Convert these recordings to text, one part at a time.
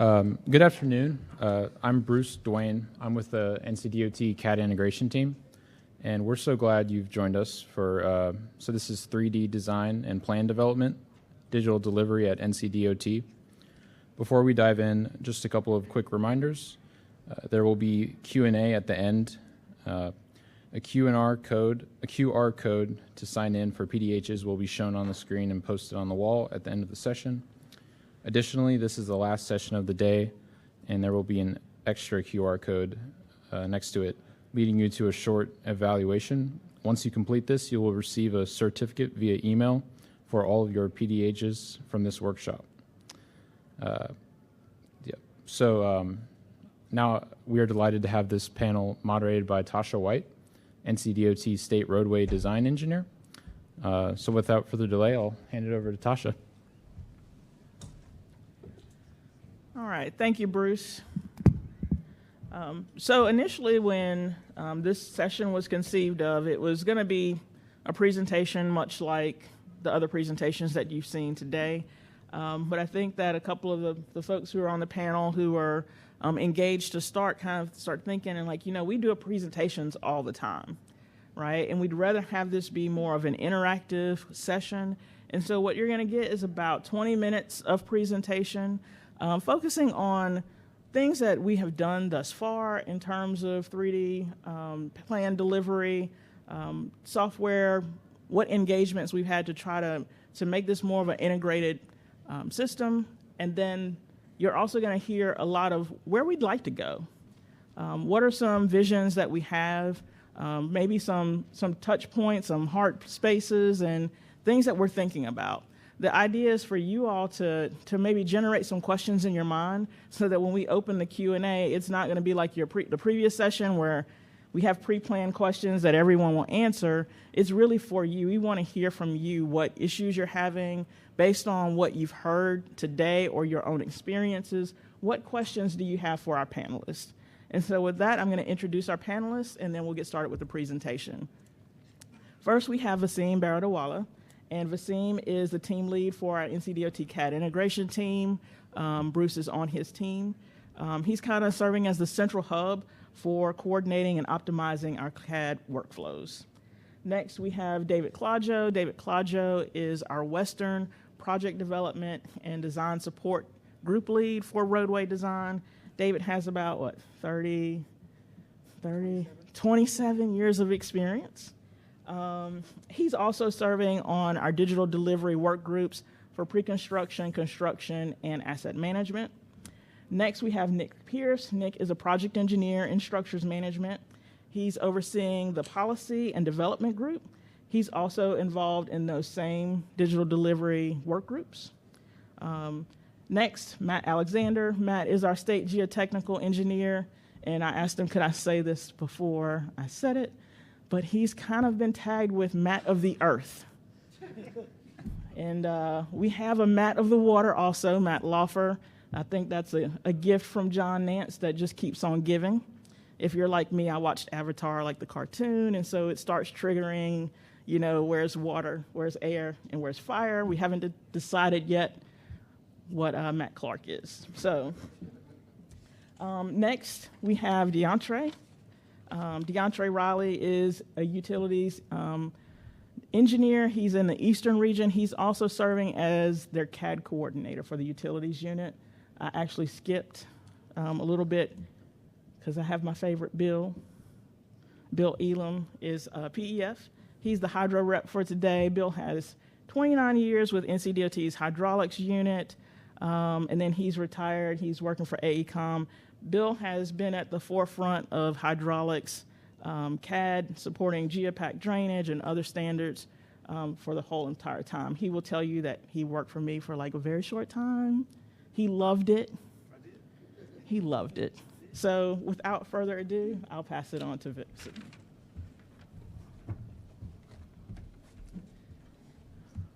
Good afternoon. I'm Bruce Dwayne. I'm with the NCDOT CAD integration team, and we're so glad you've joined us for, so this is 3D design and plan development, digital delivery at NCDOT. Before we dive in, just a couple of quick reminders. There will be Q&A at the end. A QR code to sign in for PDHs will be shown on the screen and posted on the wall at the end of the session. Additionally, this is the last session of the day, and there will be an extra QR code next to it, leading you to a short evaluation. Once you complete this, you will receive a certificate via email for all of your PDHs from this workshop. Now we are delighted to have this panel moderated by Tasha White, NCDOT State Roadway Design Engineer. So without further delay, I'll hand it over to Tasha. All right, thank you, Bruce. So initially when this session was conceived of, it was going to be a presentation much like the other presentations that you've seen today. But I think that a couple of the folks who are on the panel who are engaged to start thinking and like, we do presentations all the time, right? And we'd rather have this be more of an interactive session. And so what you're going to get is about 20 minutes of presentation, focusing on things that we have done thus far in terms of 3D plan delivery, software, what engagements we've had to try to make this more of an integrated system. And then you're also going to hear a lot of where we'd like to go. What are some visions that we have, maybe some touch points, some hard spaces, and things that we're thinking about. The idea is for you all to maybe generate some questions in your mind so that when we open the Q&A, it's not going to be like the previous session where we have pre-planned questions that everyone will answer. It's really for you. We want to hear from you what issues you're having based on what you've heard today or your own experiences. What questions do you have for our panelists? And so with that, I'm going to introduce our panelists, and then we'll get started with the presentation. First, we have Vaseem Baradawala. And Vaseem is the team lead for our NCDOT CAD integration team. Bruce is on his team. He's kind of serving as the central hub for coordinating and optimizing our CAD workflows. Next, we have David Claudio. David Claudio is our Western project development and design support group lead for roadway design. David has about, 27 years of experience. He's also serving on our digital delivery work groups for pre-construction, construction, and asset management. Next, we have Nick Pierce. Nick is a project engineer in structures management. He's overseeing the policy and development group. He's also involved in those same digital delivery work groups. Next, Matt Alexander. Matt is our state geotechnical engineer, and I asked him, could I say this before I said it? But he's kind of been tagged with Matt of the Earth. And we have a Matt of the Water also, Matt Laufer. I think that's a gift from John Nance that just keeps on giving. If you're like me, I watched Avatar like the cartoon, and so it starts triggering, where's water, where's air, and where's fire. We haven't decided yet what Matt Clark is. So next, we have DeAndre. DeAndre Riley is a utilities engineer. He's in the Eastern region. He's also serving as their CAD coordinator for the utilities unit. I actually skipped a little bit because I have my favorite Bill. Bill Elam is PEF. He's the hydro rep for today. Bill has 29 years with NCDOT's hydraulics unit, and then he's retired. He's working for AECOM. Bill has been at the forefront of hydraulics, CAD, supporting geopack drainage and other standards for the whole entire time. He will tell you that he worked for me for like a very short time. He loved it. He loved it. So without further ado, I'll pass it on to Vincent.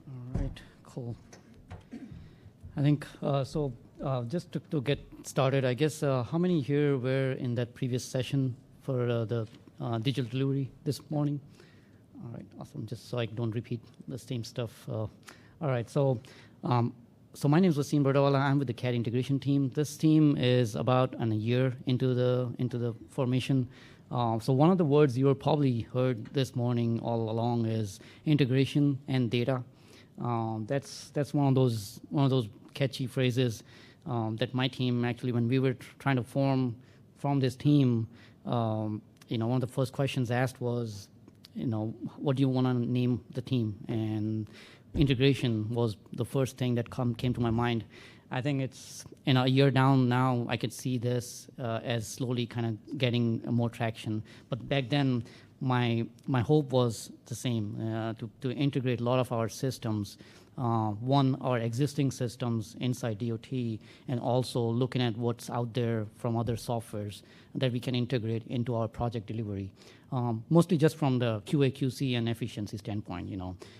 All right, cool. I think, just to get started, I guess, how many here were in that previous session for the digital delivery this morning? All right, awesome, just so I don't repeat the same stuff. All right, so So my name is Wasim Bardawala. I'm with the CAD integration team. This team is about a year into the formation. So one of the words you probably heard this morning all along is integration and data. That's one of those catchy phrases that my team actually, when we were trying to form this team, one of the first questions asked was, what do you want to name the team? And integration was the first thing that came to my mind. I think it's a year down now, I could see this as slowly kind of getting more traction. But back then, my hope was the same, to integrate a lot of our systems. One, our existing systems inside DOT, and also looking at what's out there from other softwares that we can integrate into our project delivery. Mostly just from the QA, QC, and efficiency standpoint,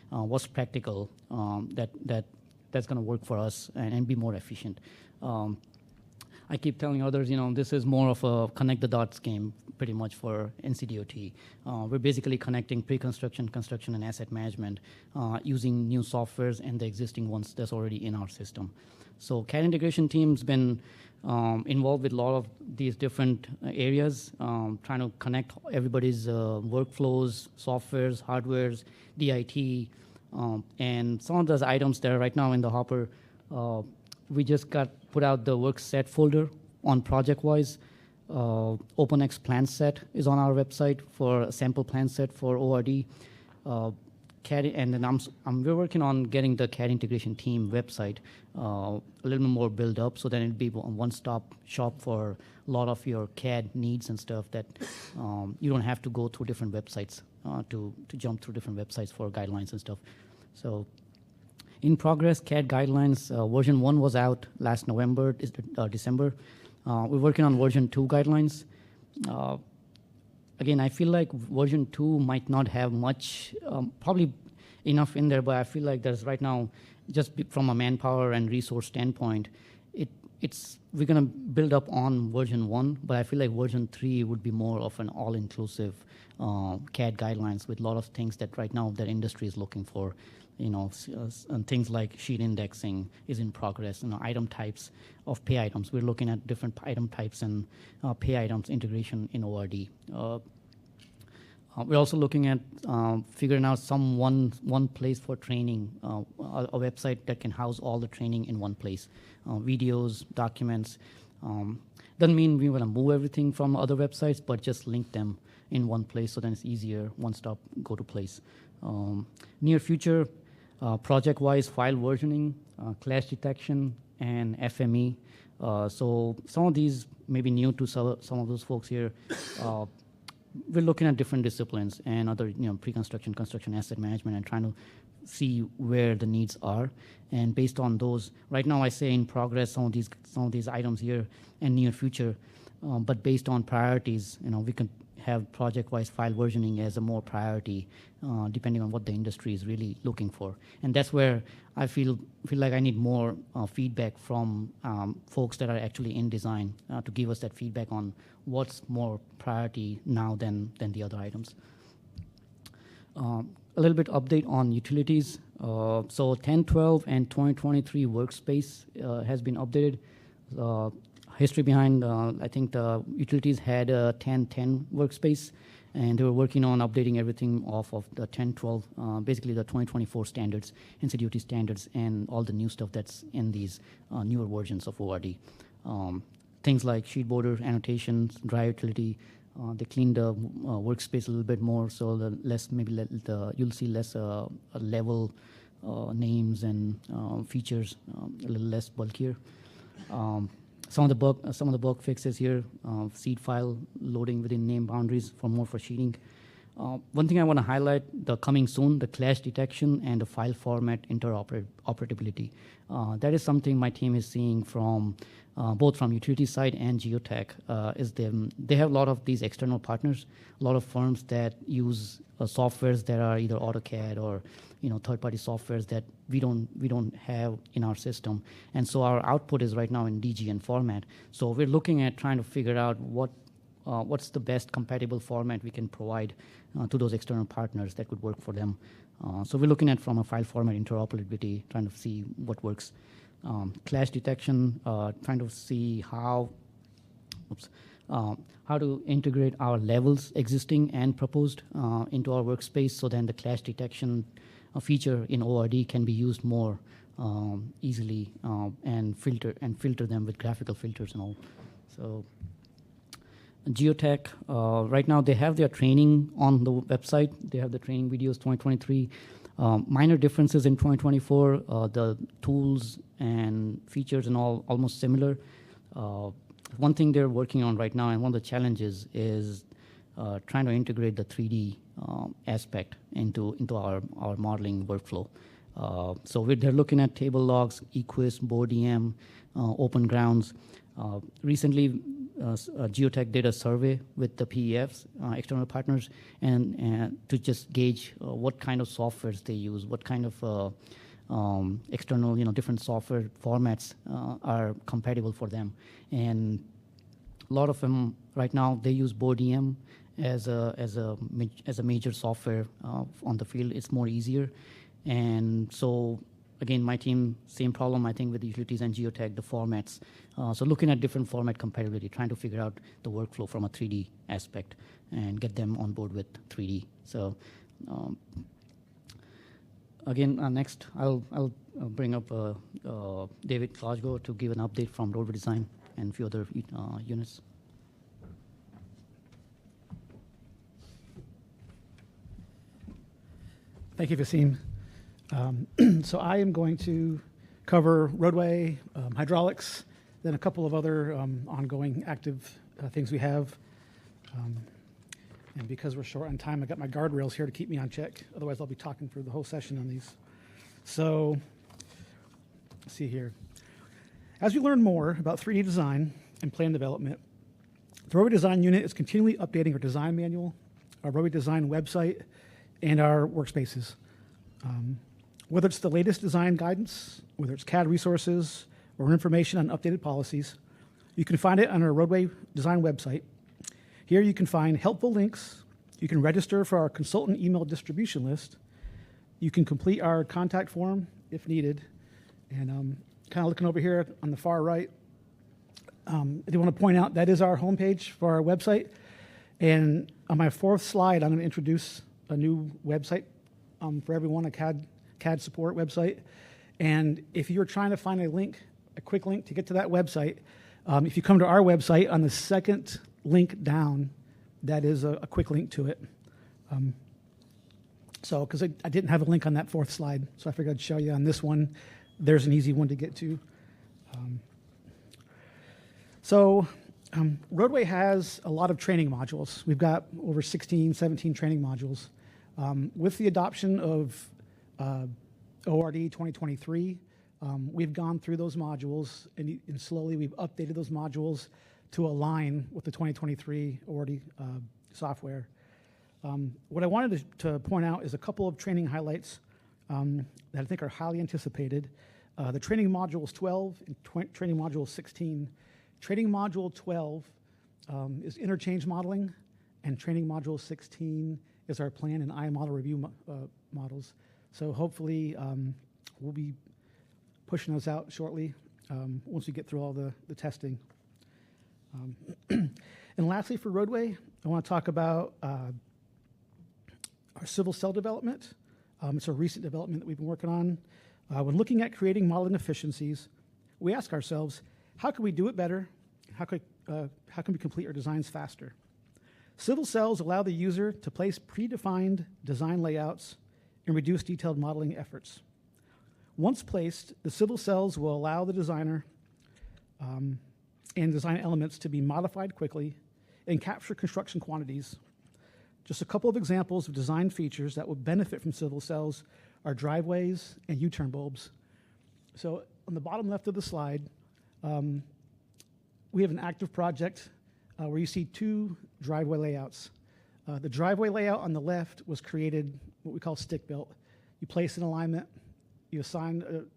what's practical that's going to work for us and be more efficient. I keep telling others, this is more of a connect the dots game, pretty much for NCDOT. We're basically connecting pre-construction, construction, and asset management using new softwares and the existing ones that's already in our system. So CAD integration team's been involved with a lot of these different areas, trying to connect everybody's workflows, softwares, hardwares, DIT, and some of those items that are right now in the hopper. We just put out the work set folder on project-wise. OpenX plan set is on our website for a sample plan set for ORD. CAD, and then we're working on getting the CAD integration team website a little bit more built up, so then it'll be a one-stop shop for a lot of your CAD needs and stuff that you don't have to go through different websites to jump through different websites for guidelines and stuff. So in progress, CAD guidelines, version 1 was out last December. We're working on version 2 guidelines. Again, I feel like version 2 might not have much, probably enough in there, but I feel like there's right now, just from a manpower and resource standpoint, we're going to build up on version 1, but I feel like version 3 would be more of an all-inclusive CAD guidelines with a lot of things that right now that industry is looking for. And things like sheet indexing is in progress. Item types of pay items. We're looking at different item types and pay items integration in ORD. We're also looking at figuring out one place for training, a website that can house all the training in one place, videos, documents. Doesn't mean we want to move everything from other websites, but just link them in one place so then it's easier, one-stop go-to place. Near future, project-wise file versioning, clash detection, and FME. So some of these may be new to some of those folks here. We're looking at different disciplines and other, pre-construction, construction, asset management, and trying to see where the needs are. And based on those, right now I say in progress some of these items here and near future. But based on priorities, we can have project-wise file versioning as a more priority, depending on what the industry is really looking for. And that's where I feel like I need more feedback from folks that are actually in design to give us that feedback on what's more priority now than the other items. A little bit update on utilities. So 1012 and 2023 workspace has been updated. History behind, I think the utilities had a 1010 workspace, and they were working on updating everything off of the 1012, basically the 2024 standards, NCDOT standards, and all the new stuff that's in these newer versions of ORD. Things like sheet border annotations, dry utility. They cleaned the workspace a little bit more, so you'll see less level names and features, a little less bulkier. Some of the bug fixes here, seed file loading within name boundaries for sheeting. One thing I want to highlight, the coming soon, the clash detection and the file format interoperability. That is something my team is seeing from both from utility side and geotech. They have a lot of these external partners, a lot of firms that use softwares that are either AutoCAD or third-party softwares that we don't have in our system, and so our output is right now in DGN format. So we're looking at trying to figure out what's the best compatible format we can provide to those external partners that could work for them. So we're looking at from a file format interoperability, trying to see what works. clash detection, trying to see how to integrate our levels existing and proposed into our workspace, so then the clash detection feature in ORD can be used more easily and filter them with graphical filters and all. So Geotech, right now they have their training on the website. They have the training videos 2023. Minor differences in 2024, the tools and features and all almost similar. One thing they're working on right now, and one of the challenges is trying to integrate the 3D aspect into our modeling workflow. So they're looking at table logs, eQuist, BoardEM, Open Grounds. Recently, Geotech did a survey with the PEFs, external partners, and to just gauge what kind of softwares they use, what kind of external, different software formats are compatible for them. And a lot of them right now, they use BoardEM as a major software on the field. It's more easier. And so again, my team, same problem, I think, with utilities and Geotech, the formats. So looking at different format compatibility, trying to figure out the workflow from a 3D aspect and get them on board with 3D. So again, next, I'll bring up David Klosgo to give an update from roadway design and a few other units. Thank you, Vaseem. So I am going to cover roadway, hydraulics, then a couple of other ongoing active things we have. And because we're short on time, I got my guardrails here to keep me on check. Otherwise, I'll be talking for the whole session on these. So let's see here. As we learn more about 3D design and plan development, the roadway design unit is continually updating our design manual, our roadway design website, and our workspaces. Whether it's the latest design guidance, whether it's CAD resources, or information on updated policies, you can find it on our roadway design website. Here you can find helpful links. You can register for our consultant email distribution list. You can complete our contact form if needed. And kind of looking over here on the far right, I do want to point out that is our homepage for our website. And on my fourth slide, I'm going to introduce a new website for everyone, a CAD support website. And if you're trying to find a quick link to get to that website, if you come to our website, on the second link down, that is a quick link to it. So, because I didn't have a link on that fourth slide, so I figured I'd show you on this one. There's an easy one to get to. Roadway has a lot of training modules. We've got over 16, 17 training modules. With the adoption of ORD 2023, we've gone through those modules, and slowly we've updated those modules to align with the 2023 ORD software. What I wanted to point out is a couple of training highlights that I think are highly anticipated. The training modules 12 and training module 16. Training module 12 is interchange modeling, and training module 16 is our plan and I-model review models. So hopefully we'll be pushing those out shortly once we get through all the testing. And lastly, for roadway, I want to talk about our civil cell development. It's a recent development that we've been working on. When looking at creating modeling efficiencies, we ask ourselves, how can we do it better? How can we complete our designs faster? Civil cells allow the user to place predefined design layouts and reduce detailed modeling efforts. Once placed, the civil cells will allow the designer and design elements to be modified quickly and capture construction quantities. Just a couple of examples of design features that will benefit from civil cells are driveways and U-turn bulbs. So on the bottom left of the slide, we have an active project where you see two driveway layouts. The driveway layout on the left was created what we call stick-built. You place an alignment, you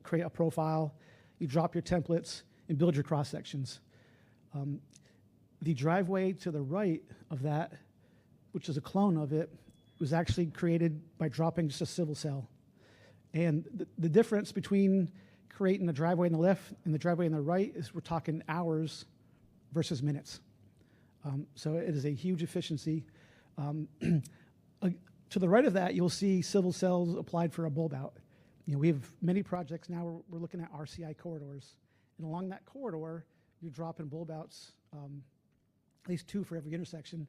create a profile, you drop your templates, and build your cross-sections. The driveway to the right of that, which is a clone of it, was actually created by dropping just a civil cell. And the difference between creating the driveway on the left and the driveway on the right, we're talking hours versus minutes. So it is a huge efficiency. To the right of that, you'll see civil cells applied for a bulb out. We have many projects now where we're looking at RCI corridors. And along that corridor, you're dropping bulb outs, at least 2 for every intersection.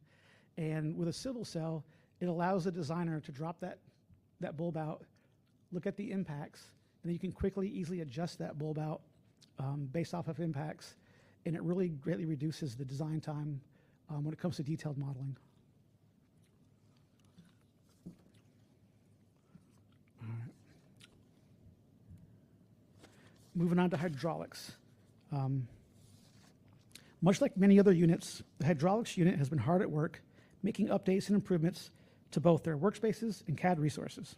And with a civil cell, it allows the designer to drop that bulb out, look at the impacts, and then you can quickly, easily adjust that bulb out based off of impacts. And it really greatly reduces the design time when it comes to detailed modeling. All right. Moving on to hydraulics. Much like many other units, the hydraulics unit has been hard at work making updates and improvements to both their workspaces and CAD resources.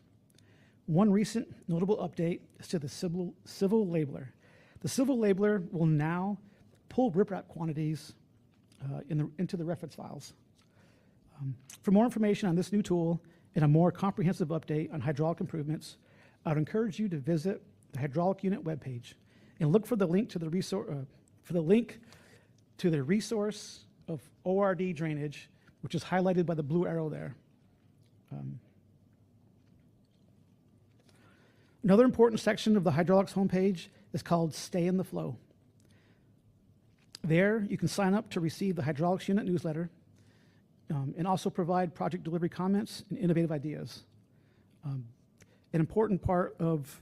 One recent notable update is to the civil labeler. The civil labeler will now pull riprap quantities into the reference files. For more information on this new tool and a more comprehensive update on hydraulic improvements, I would encourage you to visit the hydraulic unit webpage and look for the link to the resource of ORD drainage, which is highlighted by the blue arrow there. Another important section of the hydraulics homepage is called Stay in the Flow. There, you can sign up to receive the hydraulics unit newsletter and also provide project delivery comments and innovative ideas. An important part of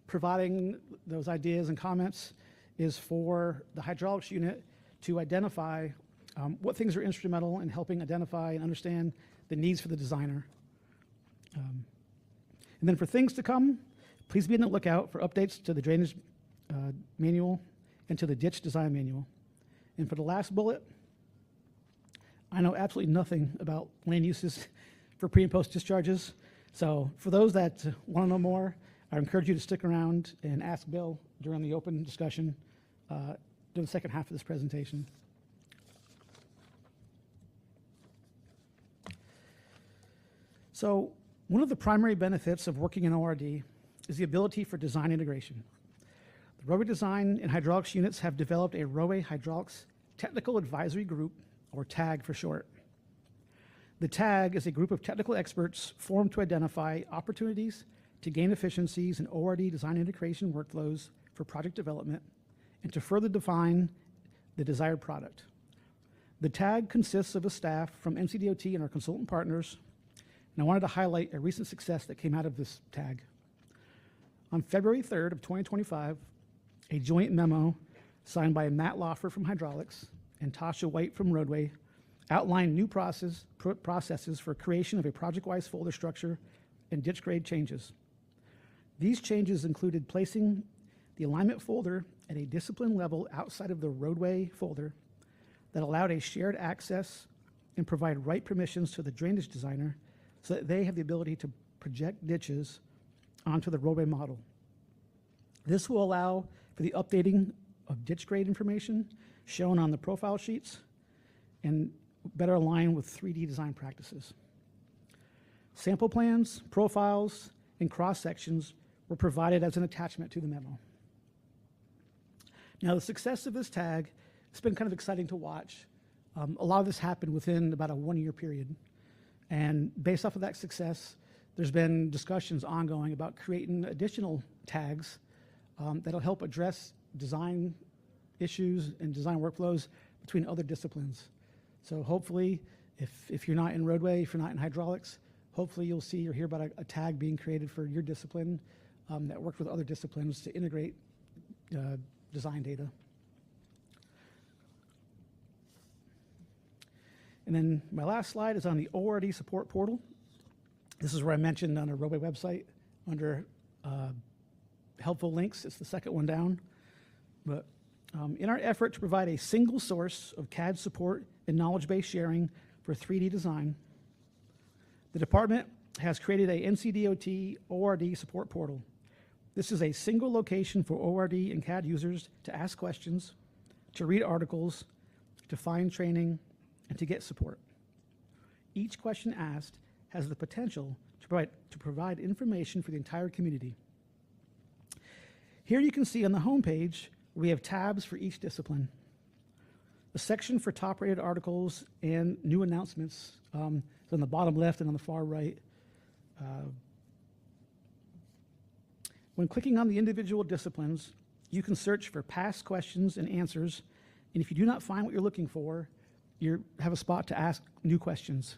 providing those ideas and comments is for the hydraulics unit to identify what things are instrumental in helping identify and understand the needs for the designer. And then for things to come, please be on the lookout for updates to the drainage manual and to the ditch design manual. And for the last bullet, I know absolutely nothing about land uses for pre and post discharges. So for those that want to know more, I encourage you to stick around and ask Bill during the open discussion during the second half of this presentation. So one of the primary benefits of working in ORD is the ability for design integration. The roadway design and hydraulics units have developed a roadway hydraulics technical advisory group, or TAG for short. The TAG is a group of technical experts formed to identify opportunities to gain efficiencies in ORD design integration workflows for project development and to further define the desired product. The TAG consists of a staff from NCDOT and our consultant partners, and I wanted to highlight a recent success that came out of this TAG. On February 3rd of 2025, a joint memo signed by Matt Loffer from Hydraulics and Tasha White from Roadway outlined new processes for creation of a project-wise folder structure and ditch grade changes. These changes included placing the alignment folder at a discipline level outside of the roadway folder that allowed a shared access and provide right permissions to the drainage designer so that they have the ability to project ditches onto the roadway model. This will allow for the updating of ditch grade information shown on the profile sheets and better align with 3D design practices. Sample plans, profiles, and cross-sections were provided as an attachment to the memo. Now, the success of this tag, it's been kind of exciting to watch. A lot of this happened within about a 1-year period. And based off of that success, there's been discussions ongoing about creating additional tags that'll help address design issues and design workflows between other disciplines. So hopefully, if you're not in roadway, if you're not in hydraulics, hopefully you'll see or hear about a tag being created for your discipline that works with other disciplines to integrate design data. And then my last slide is on the ORD support portal. This is where I mentioned on our roadway website under helpful links. It's the second one down. But in our effort to provide a single source of CAD support and knowledge base sharing for 3D design, the department has created a NCDOT ORD support portal. This is a single location for ORD and CAD users to ask questions, to read articles, to find training, and to get support. Each question asked has the potential to provide information for the entire community. Here you can see on the home page, we have tabs for each discipline. A section for top-rated articles and new announcements is on the bottom left and on the far right. When clicking on the individual disciplines, you can search for past questions and answers, and if you do not find what you're looking for, you have a spot to ask new questions.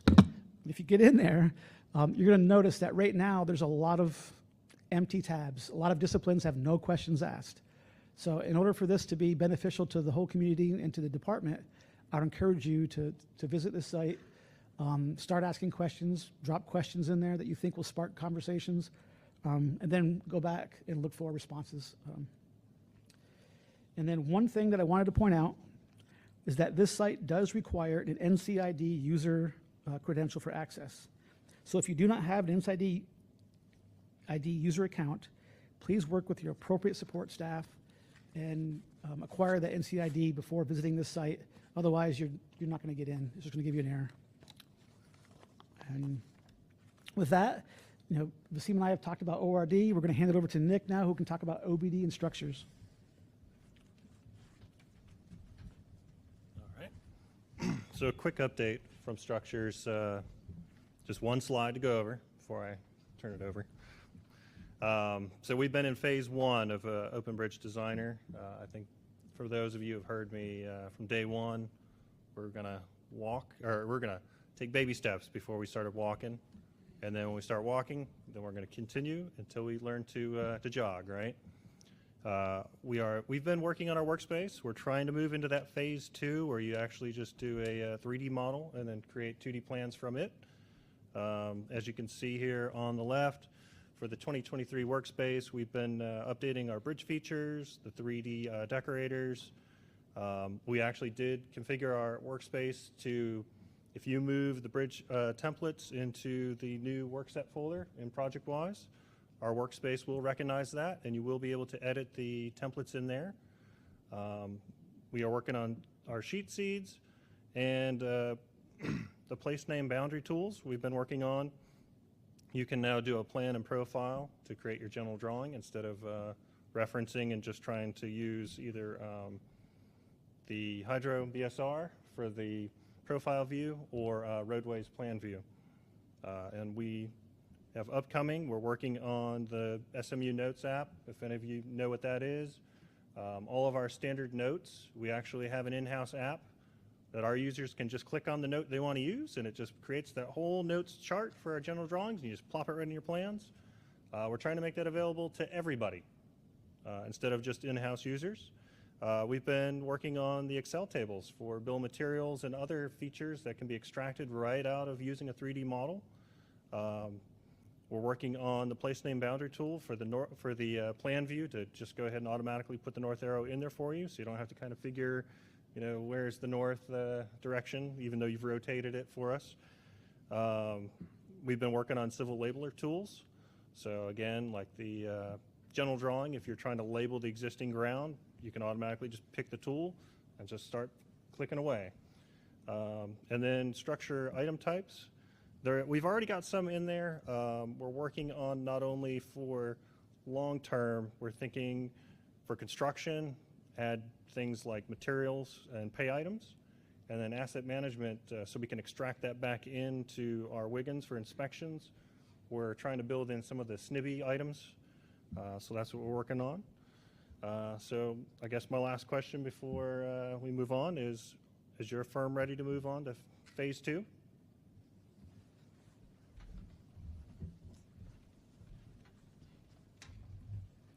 If you get in there, you're going to notice that right now there's a lot of empty tabs. A lot of disciplines have no questions asked. So in order for this to be beneficial to the whole community and to the department, I'd encourage you to visit this site, start asking questions, drop questions in there that you think will spark conversations, and then go back and look for responses. And then one thing that I wanted to point out is that this site does require an NCID user credential for access. So if you do not have an NCID user account, please work with your appropriate support staff and acquire that NCID before visiting this site. Otherwise, you're not going to get in. It's just going to give you an error. And with that, Vaseem and I have talked about ORD. We're going to hand it over to Nick now, who can talk about OBD and structures. All right. So a quick update from structures. Just one slide to go over before I turn it over. So we've been in phase 1 of Open Bridge Designer. I think for those of you who have heard me from day one, we're going to take baby steps before we started walking. And then when we start walking, then we're going to continue until we learn to jog, right? We've been working on our workspace. We're trying to move into that phase 2 where you actually just do a 3D model and then create 2D plans from it. As you can see here on the left, for the 2023 workspace, we've been updating our bridge features, the 3D decorators. We actually did configure our workspace to, if you move the bridge templates into the new workset folder in ProjectWise, our workspace will recognize that, and you will be able to edit the templates in there. We are working on our sheet seeds and the place name boundary tools we've been working on. You can now do a plan and profile to create your general drawing instead of referencing and just trying to use either the Hydro BSR for the profile view or roadways plan view. And we have upcoming, we're working on the SMU Notes app, if any of you know what that is. All of our standard notes, we actually have an in-house app that our users can just click on the note they want to use, and it just creates that whole notes chart for our general drawings, and you just plop it right in your plans. We're trying to make that available to everybody instead of just in-house users. We've been working on the Excel tables for bill of materials and other features that can be extracted right out of using a 3D model. We're working on the place name boundary tool for the plan view to just go ahead and automatically put the north arrow in there for you, so you don't have to kind of figure, where's the north direction, even though you've rotated it for us. We've been working on civil labeler tools. So again, like the general drawing, if you're trying to label the existing ground, you can automatically just pick the tool and just start clicking away. And then structure item types. We've already got some in there. We're working on not only for long term, we're thinking for construction, add things like materials and pay items, and then asset management so we can extract that back into our Wiggins for inspections. We're trying to build in some of the SNIBI items, so that's what we're working on. So I guess my last question before we move on is your firm ready to move on to phase 2?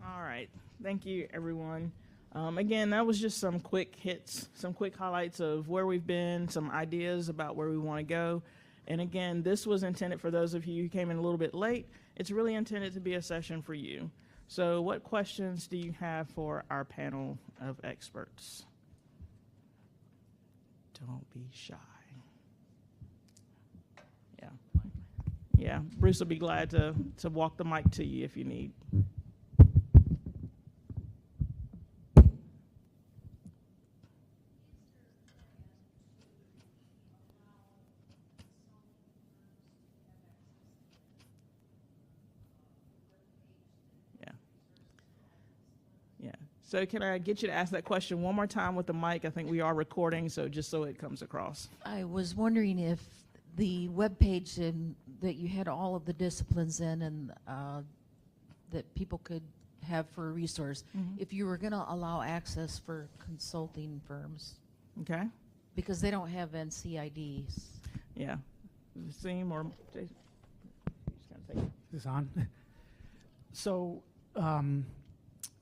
All right. Thank you, everyone. Again, that was just some quick hits, some quick highlights of where we've been, some ideas about where we want to go. And again, this was intended for those of you who came in a little bit late. It's really intended to be a session for you. So what questions do you have for our panel of experts? Don't be shy. Yeah, Bruce will be glad to walk the mic to you if you need. So can I get you to ask that question one more time with the mic? I think we are recording, so just so it comes across. I was wondering if the webpage that you had all of the disciplines in and that people could have for a resource, if you were going to allow access for consulting firms, Okay? because they don't have NCIDs. Yeah. Seem or Jason? Just kinda take it. Is this on? So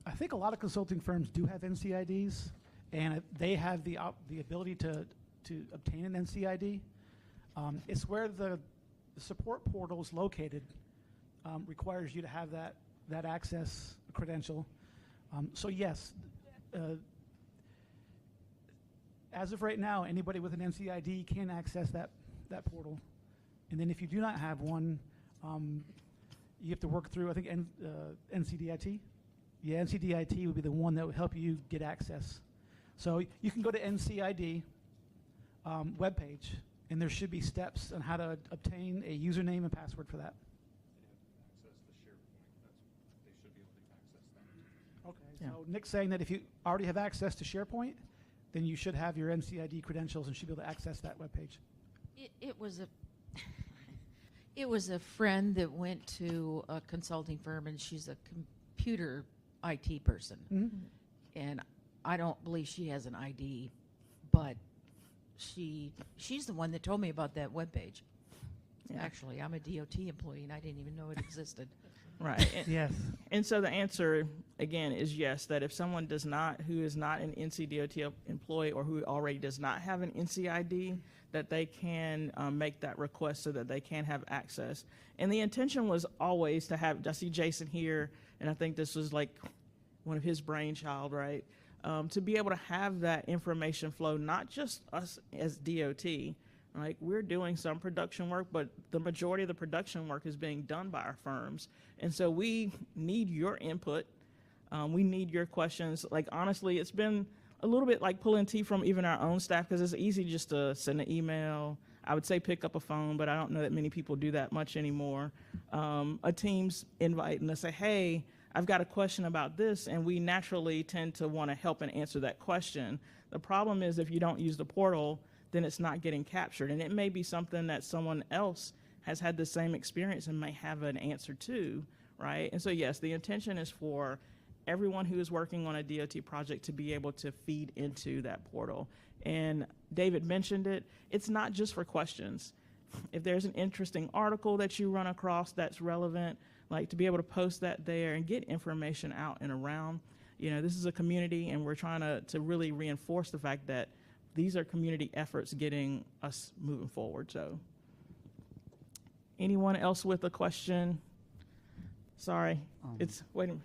I think a lot of consulting firms do have NCIDs, and they have the ability to obtain an NCID. It's where the support portal is located, requires you to have that access credential. So yes, as of right now, anybody with an NCID can access that portal. And then if you do not have one, you have to work through, I think, NCDOT. Yeah, NCDOT would be the one that would help you get access. So you can go to NCID webpage, and there should be steps on how to obtain a username and password for that. Okay, Yeah. so Nick's saying that if you already have access to SharePoint, then you should have your NCID credentials and should be able to access that webpage. It was a it was a friend that went to a consulting firm, and she's a computer IT person. And I don't believe she has an ID, but she's the one that told me about that webpage. Yeah. Actually, I'm a DOT employee, and I didn't even know it existed. Right. Yes. And so the answer, again, is yes, that if someone who is not an NCDOT employee or who already does not have an NCID, that they can make that request so that they can have access. And the intention was always to have, I see Jason here, and I think this was like one of his brainchild, right? To be able to have that information flow, not just us as DOT, right? We're doing some production work, but the majority of the production work is being done by our firms. And so we need your input. We need your questions. Like, honestly, it's been a little bit like pulling teeth from even our own staff, because it's easy just to send an email. I would say pick up a phone, but I don't know that many people do that much anymore. A team's invite and they say, hey, I've got a question about this, and we naturally tend to want to help and answer that question. The problem is if you don't use the portal, then it's not getting captured. And it may be something that someone else has had the same experience and may have an answer to, right? And so yes, the intention is for everyone who is working on a DOT project to be able to feed into that portal. And David mentioned it, it's not just for questions. If there's an interesting article that you run across that's relevant, like to be able to post that there and get information out and around. You know, this is a community, and we're trying to really reinforce the fact that these are community efforts getting us moving forward. So anyone else with a question? Sorry, wait a minute.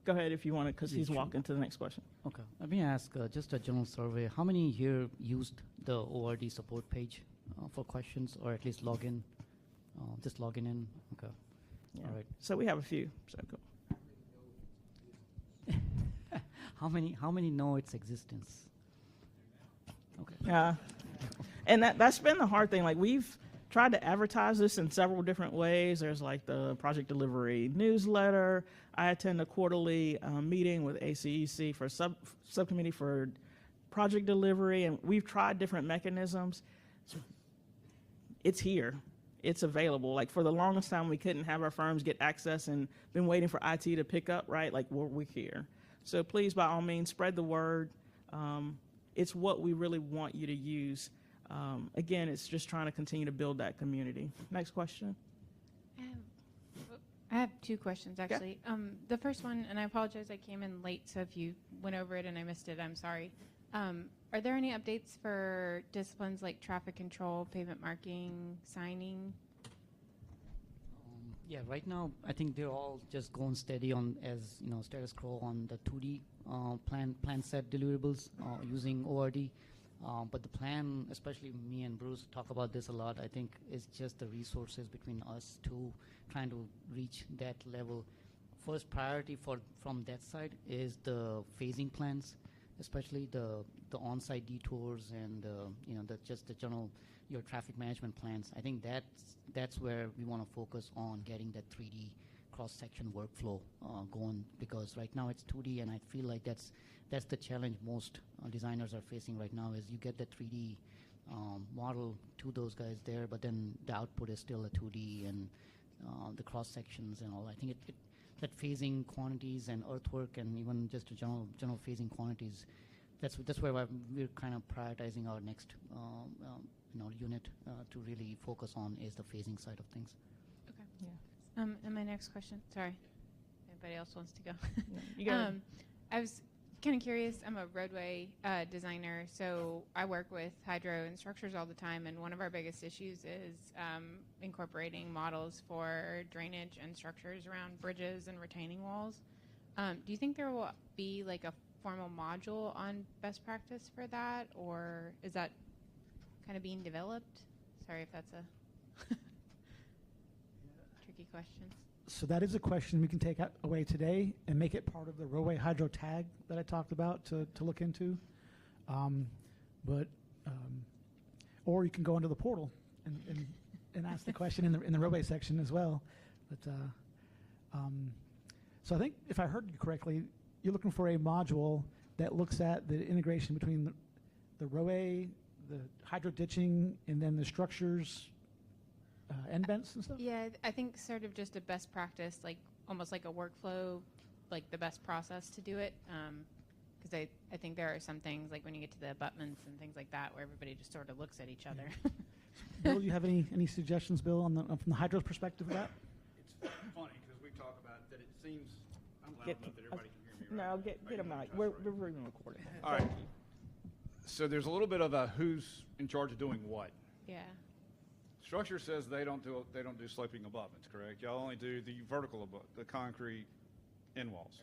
Go ahead if you want to, because he's walking to the next question. Okay, let me ask just a general survey. How many here used the ORD support page for questions, or at least log in? Just logging in? Okay. Yeah. All right. So we have a few. So cool. How many know its existence? Okay. Yeah. And that's been the hard thing. Like, we've tried to advertise this in several different ways. There's like the project delivery newsletter. I attend a quarterly meeting with ACEC for subcommittee for project delivery, and we've tried different mechanisms. It's here. It's available. Like, for the longest time, we couldn't have our firms get access and been waiting for IT to pick up, right? Like, we're here. So please, by all means, spread the word. It's what we really want you to use. Again, it's just trying to continue to build that community. Next question. I have two questions, actually. The first one, and I apologize, I came in late, so if you went over it and I missed it, I'm sorry. Are there any updates for disciplines like traffic control, pavement marking, signing? Yeah, right now I think they're all just going steady on, as you know, status quo on the 2D plan set deliverables using ORD. But the plan, especially me and Bruce talk about this a lot, I think is just the resources between us two trying to reach that level. First priority from that side is the phasing plans, especially the on-site detours and just the general your traffic management plans. I think that's where we want to focus on getting that 3D cross-section workflow going, because right now it's 2D, and I feel like that's the challenge most designers are facing right now, is you get the 3D model to those guys there, but then the output is still a 2D, and the cross-sections and all. I think that phasing quantities and earthwork and even just the general phasing quantities, that's where we're kind of prioritizing our next unit to really focus on, is the phasing side of things. Okay. Yeah. And my next question, sorry, anybody else wants to go? No, you got it. I was kind of curious. I'm a roadway designer, so I work with hydro and structures all the time, and one of our biggest issues is incorporating models for drainage and structures around bridges and retaining walls. Do you think there will be like a formal module on best practice for that, or is that kind of being developed? Sorry if that's a tricky question. So that is a question we can take away today and make it part of the roadway hydro tag that I talked about to look into. Or you can go into the portal and ask the question in the roadway section as well. But so I think if I heard you correctly, you're looking for a module that looks at the integration between the roadway, the hydro ditching, and then the structures, end vents and stuff? Yeah, I think sort of just a best practice, like almost like a workflow, like the best process to do it. Because I think there are some things, like when you get to the abutments and things like that, where everybody just sort of looks at each other. Bill, do you have any suggestions, Bill, from the hydro's perspective of that? It's funny because we talk about that. It seems I'm loud Get- enough that everybody can hear me. Right? No, get a mic. We're even recording. All right. So there's a little bit of a who's in charge of doing what. Yeah. Structure says they don't do sloping abutments, correct? Y'all only do the vertical the concrete end walls.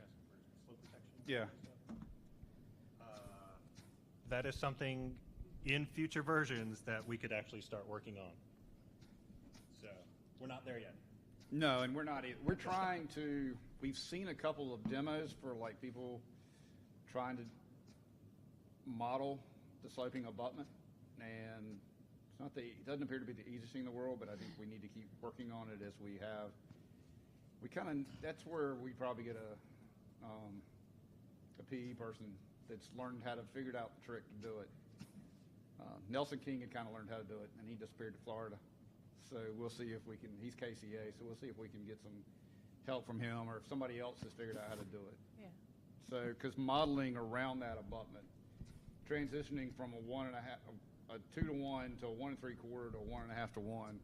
Yeah. That is something in future versions that we could actually start working on. So we're not there yet. No, and we're not either. We're trying to. We've seen a couple of demos for like people trying to model the sloping abutment, and it doesn't appear to be the easiest thing in the world, but I think we need to keep working on it as we have. That's where we probably get a PE person that's figured out the trick to do it. Nelson King had kind of learned how to do it, and he disappeared to Florida. So we'll see if we can, he's KCA, so we'll see if we can get some help from him, or if somebody else has figured out how to do it. Yeah. So, because modeling around that abutment, transitioning from a 2-to-1 to a 1 3/4 to a 1.5 to 1,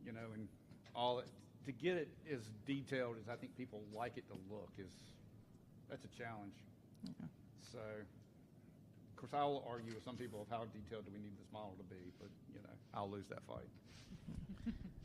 and all it, to get it as detailed as I think people like it to look that's a challenge. Okay. So, of course, I'll argue with some people of how detailed do we need this model to be, but I'll lose that fight.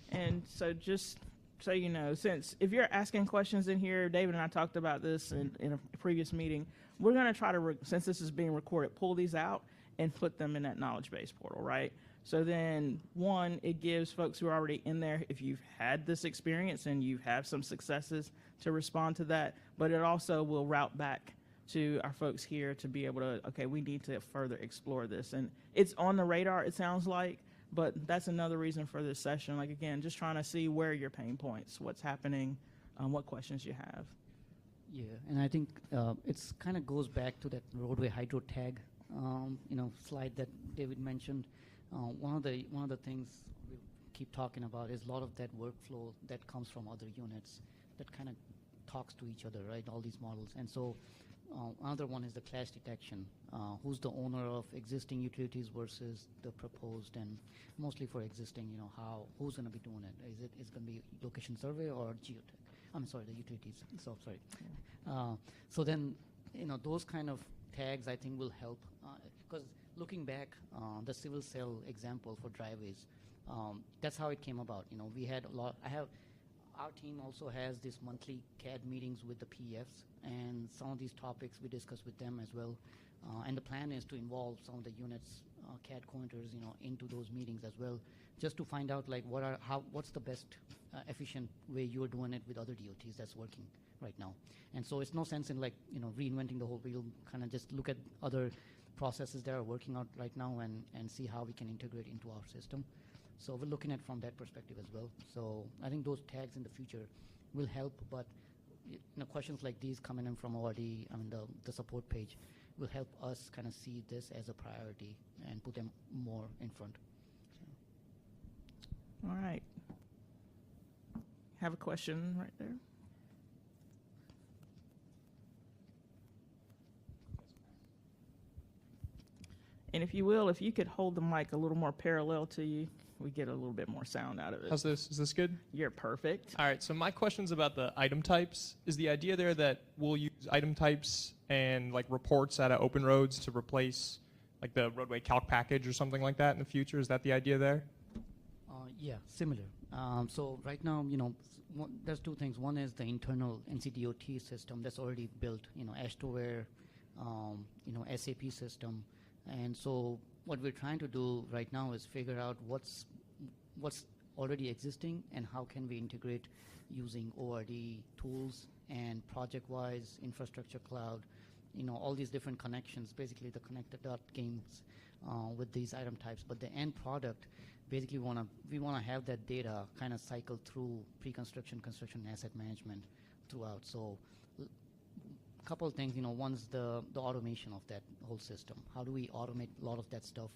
And so just so you know, since if you're asking questions in here, David and I talked about this in a previous meeting, we're going to try to, since this is being recorded, pull these out and put them in that knowledge base portal, right? So then, one, it gives folks who are already in there, if you've had this experience and you have some successes, to respond to that, but it also will route back to our folks here to be able to, okay, we need to further explore this. And it's on the radar, it sounds like, but that's another reason for this session. Like, again, just trying to see where are your pain points, what's happening, what questions you have. Yeah, and I think it's kind of goes back to that roadway hydro tag, slide that David mentioned. One of the things we keep talking about is a lot of that workflow that comes from other units that kind of talks to each other, right? All these models, and so another one is the clash detection. Who's the owner of existing utilities versus the proposed, and mostly for existing, who's going to be doing it? Is going to be location survey or geotech? I'm sorry, the utilities. So sorry. So then, those kind of tags I think will help because looking back, the civil cell example for driveways, that's how it came about. We had a lot. Our team also has this monthly CAD meetings with the PEFs, and some of these topics we discuss with them as well. And the plan is to involve some of the units, CAD coordinators, into those meetings as well, just to find out like what's the best efficient way you're doing it with other DOTs that's working right now. And so it's no sense in reinventing the whole wheel. Kind of just look at other processes that are working out right now and see how we can integrate into our system. So we're looking at from that perspective as well. So I think those tags in the future will help, but questions like these coming in from ORD, the support page, will help us kind of see this as a priority and put them more in front. So. All right. Have a question right there. And if you will, if you could hold the mic a little more parallel to you, we get a little bit more sound out of it. How's this? Is this good? You're perfect. All right, so my question's about the item types. Is the idea there that we'll use item types and like reports out of open roads to replace like the roadway calc package or something like that in the future? Is that the idea there? Yeah, similar. So right now, there's two things. One is the internal NCDOT system that's already built, Ashtoware, SAP system. And so what we're trying to do right now is figure out what's already existing and how can we integrate using ORD tools and project-wise infrastructure cloud, all these different connections, basically the connected dot games with these item types. But the end product, basically we want to have that data kind of cycle through pre-construction, construction, and asset management throughout. So couple of things, one's the automation of that whole system. How do we automate a lot of that stuff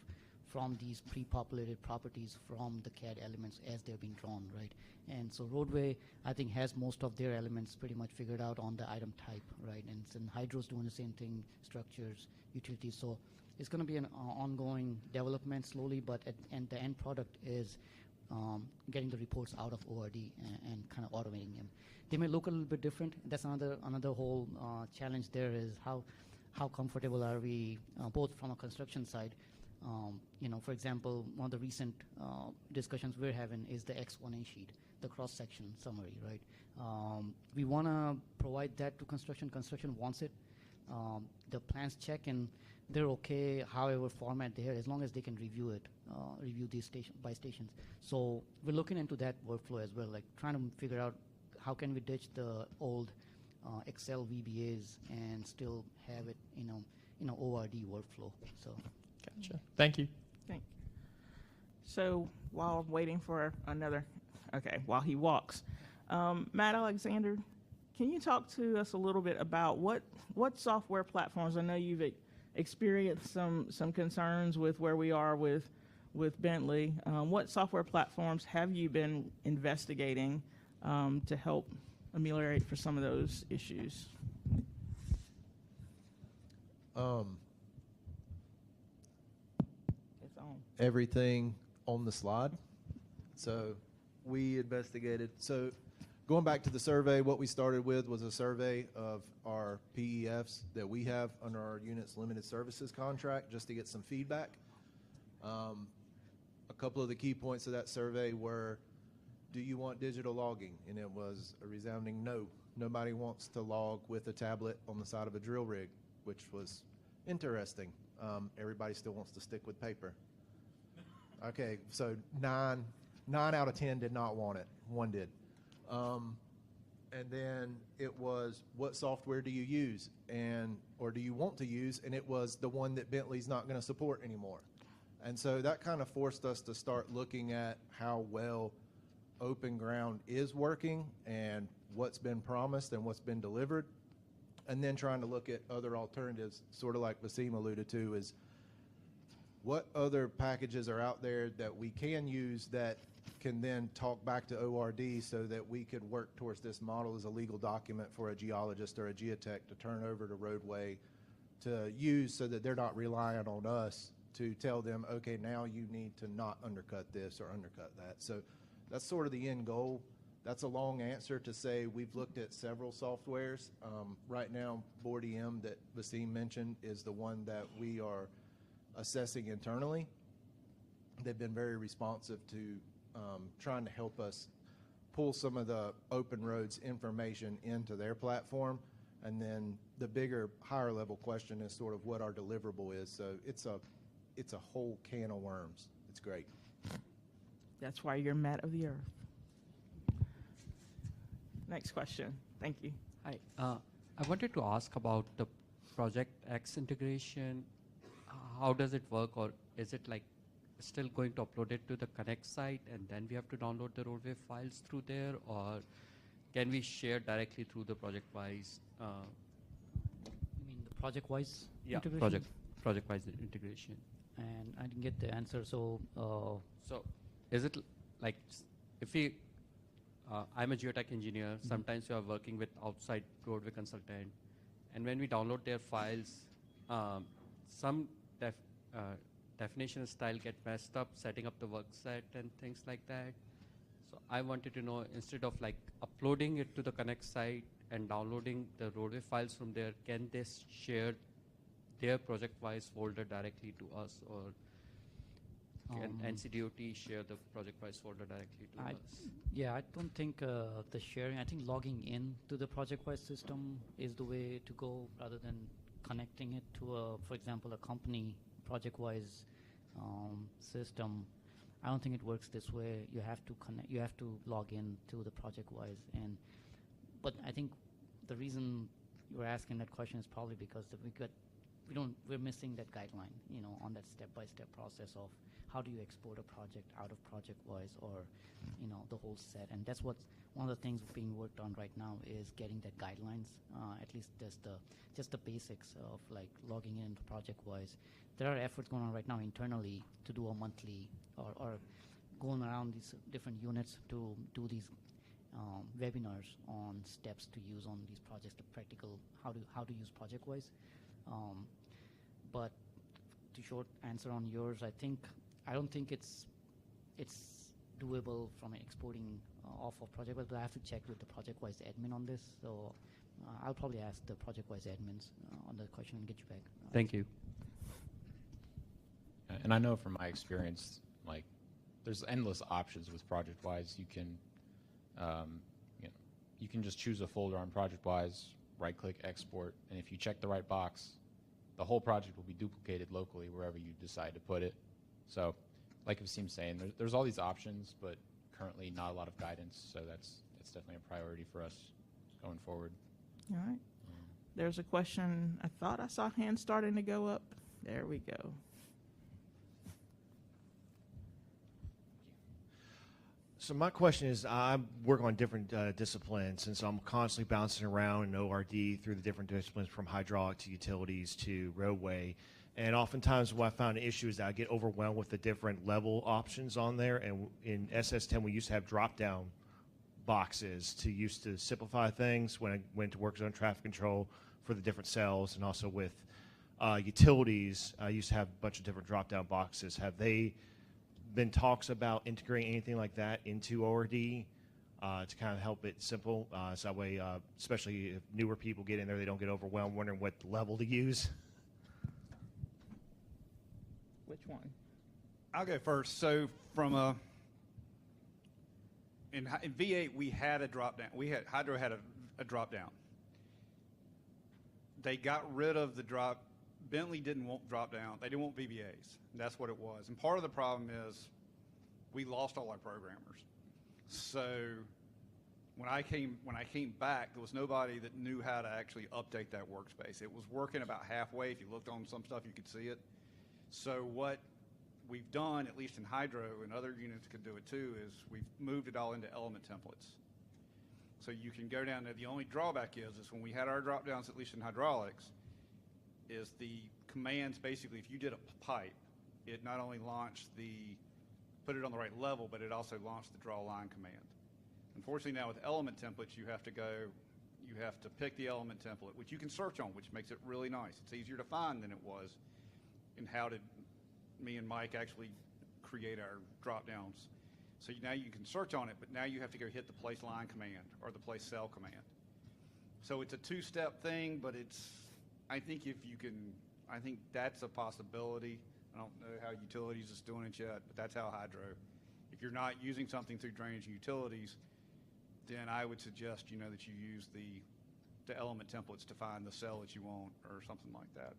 from these pre-populated properties from the CAD elements as they're being drawn, right? And so roadway, I think, has most of their elements pretty much figured out on the item type, right? And hydro's doing the same thing, structures, utilities. So it's going to be an ongoing development slowly, but and the end product is getting the reports out of ORD and kind of automating them. They may look a little bit different. That's another whole challenge there is how comfortable are we both from a construction side. For example, one of the recent discussions we're having is the X1A sheet, the cross-section summary, right? We want to provide that to construction. Construction wants it. The plans check and they're okay however format they have as long as they can review it, review these by stations. So we're looking into that workflow as well, like trying to figure out how can we ditch the old Excel VBAs and still have it, ORD workflow. So. Gotcha. Thank you. Thank you. So while waiting for while he walks, Matt Alexander, can you talk to us a little bit about what software platforms? I know you've experienced some concerns with where we are with Bentley. What software platforms have you been investigating to help ameliorate for some of those issues? It's on. Everything on the slide. So we investigated. So going back to the survey, what we started with was a survey of our PEFs that we have under our unit's limited services contract just to get some feedback. A couple of the key points of that survey were, do you want digital logging? And it was a resounding no. Nobody wants to log with a tablet on the side of a drill rig, which was interesting. Everybody still wants to stick with paper. Okay, so nine out of 10 did not want it. One did. And then it was, what software do you use or do you want to use? And it was the one that Bentley's not going to support anymore. And so that kind of forced us to start looking at how well Open Ground is working and what's been promised and what's been delivered. And then trying to look at other alternatives, sort of like Wasim alluded to, is what other packages are out there that we can use that can then talk back to ORD so that we could work towards this model as a legal document for a geologist or a geotech to turn over to roadway to use so that they're not relying on us to tell them, okay, now you need to not undercut this or undercut that. So that's sort of the end goal. That's a long answer to say we've looked at several softwares. Right now, BoardEM that Wasim mentioned is the one that we are assessing internally. They've been very responsive to trying to help us pull some of the open roads information into their platform. And then the bigger, higher level question is sort of what our deliverable is. So it's a whole can of worms. It's great. That's why you're Matt of the Earth. Next question. Thank you. Hi. I wanted to ask about the Project X integration. How does it work, or is it like still going to upload it to the Connect site and then we have to download the roadway files through there, or can we share directly through the project-wise? You mean the project-wise Yeah, integration? project-wise integration. And I didn't get the answer, so So is it like if we, I'm a geotech engineer, sometimes you are working with outside roadway consultant, and when we download their files, some definition style get messed up, setting up the work set and things like that. So I wanted to know, instead of like uploading it to the Connect site and downloading the roadway files from there, can they share their project-wise folder directly to us, or can NCDOT share the project-wise folder directly to us? Yeah, I don't think the sharing, I think logging in to the project-wise system is the way to go, rather than connecting it to, for example, a company project-wise system. I don't think it works this way. You have to connect. You have to log in to the project-wise, but I think the reason you're asking that question is probably because we're missing that guideline, on that step-by-step process of how do you export a project out of project-wise, or the whole set. And that's what's one of the things being worked on right now, is getting that guidelines, at least just the basics of like logging in to project-wise. There are efforts going on right now internally to do a monthly or going around these different units to do these webinars on steps to use on these projects, the practical how to use project-wise. But to short answer on yours, I don't think it's doable from exporting off of project-wise, but I have to check with the project-wise admin on this. So I'll probably ask the project-wise admins on the question and get you back. Thank you. And I know from my experience, like, there's endless options with ProjectWise. You can, you can just choose a folder on ProjectWise, right-click, export, and if you check the right box, the whole project will be duplicated locally wherever you decide to put it. So, like Vasim's saying, there's all these options, but currently not a lot of guidance. So that's definitely a priority for us going forward. All right. There's a question. I thought I saw hands starting to go up. There we go. So my question is, I work on different disciplines, and so I'm constantly bouncing around in ORD through the different disciplines, from hydraulic to utilities to roadway. And oftentimes what I found an issue is that I get overwhelmed with the different level options on there. And in SS10, we used to have drop-down boxes to simplify things when I went to work zone traffic control for the different cells, and also with utilities, I used to have a bunch of different drop-down boxes. Have they been talks about integrating anything like that into ORD to kind of help it simple, so that way, especially if newer people get in there, they don't get overwhelmed wondering what level to use? Which one? I'll go first. So from in V8, we had a drop down. Hydro had a drop down. They got rid of the drop. Bentley didn't want drop down. They didn't want VBAs. That's what it was. And part of the problem is we lost all our programmers. So when I came back, there was nobody that knew how to actually update that workspace. It was working about halfway. If you looked on some stuff, you could see it. So what we've done, at least in Hydro, and other units could do it too, is we've moved it all into element templates. So you can go down there. The only drawback is when we had our drop downs, at least in hydraulics, is the commands, basically, if you did a pipe, it not only launched put it on the right level, but it also launched the draw line command. Unfortunately, now with element templates, you have to pick the element template, which you can search on, which makes it really nice. It's easier to find than it was. And how did me and Mike actually create our drop downs? So now you can search on it, but now you have to go hit the place line command or the place cell command. So it's a two-step thing, but I think that's a possibility. I don't know how utilities is doing it yet, but that's how Hydro. If you're not using something through drainage and utilities, then I would suggest that you use the element templates to find the cell that you want or something like that.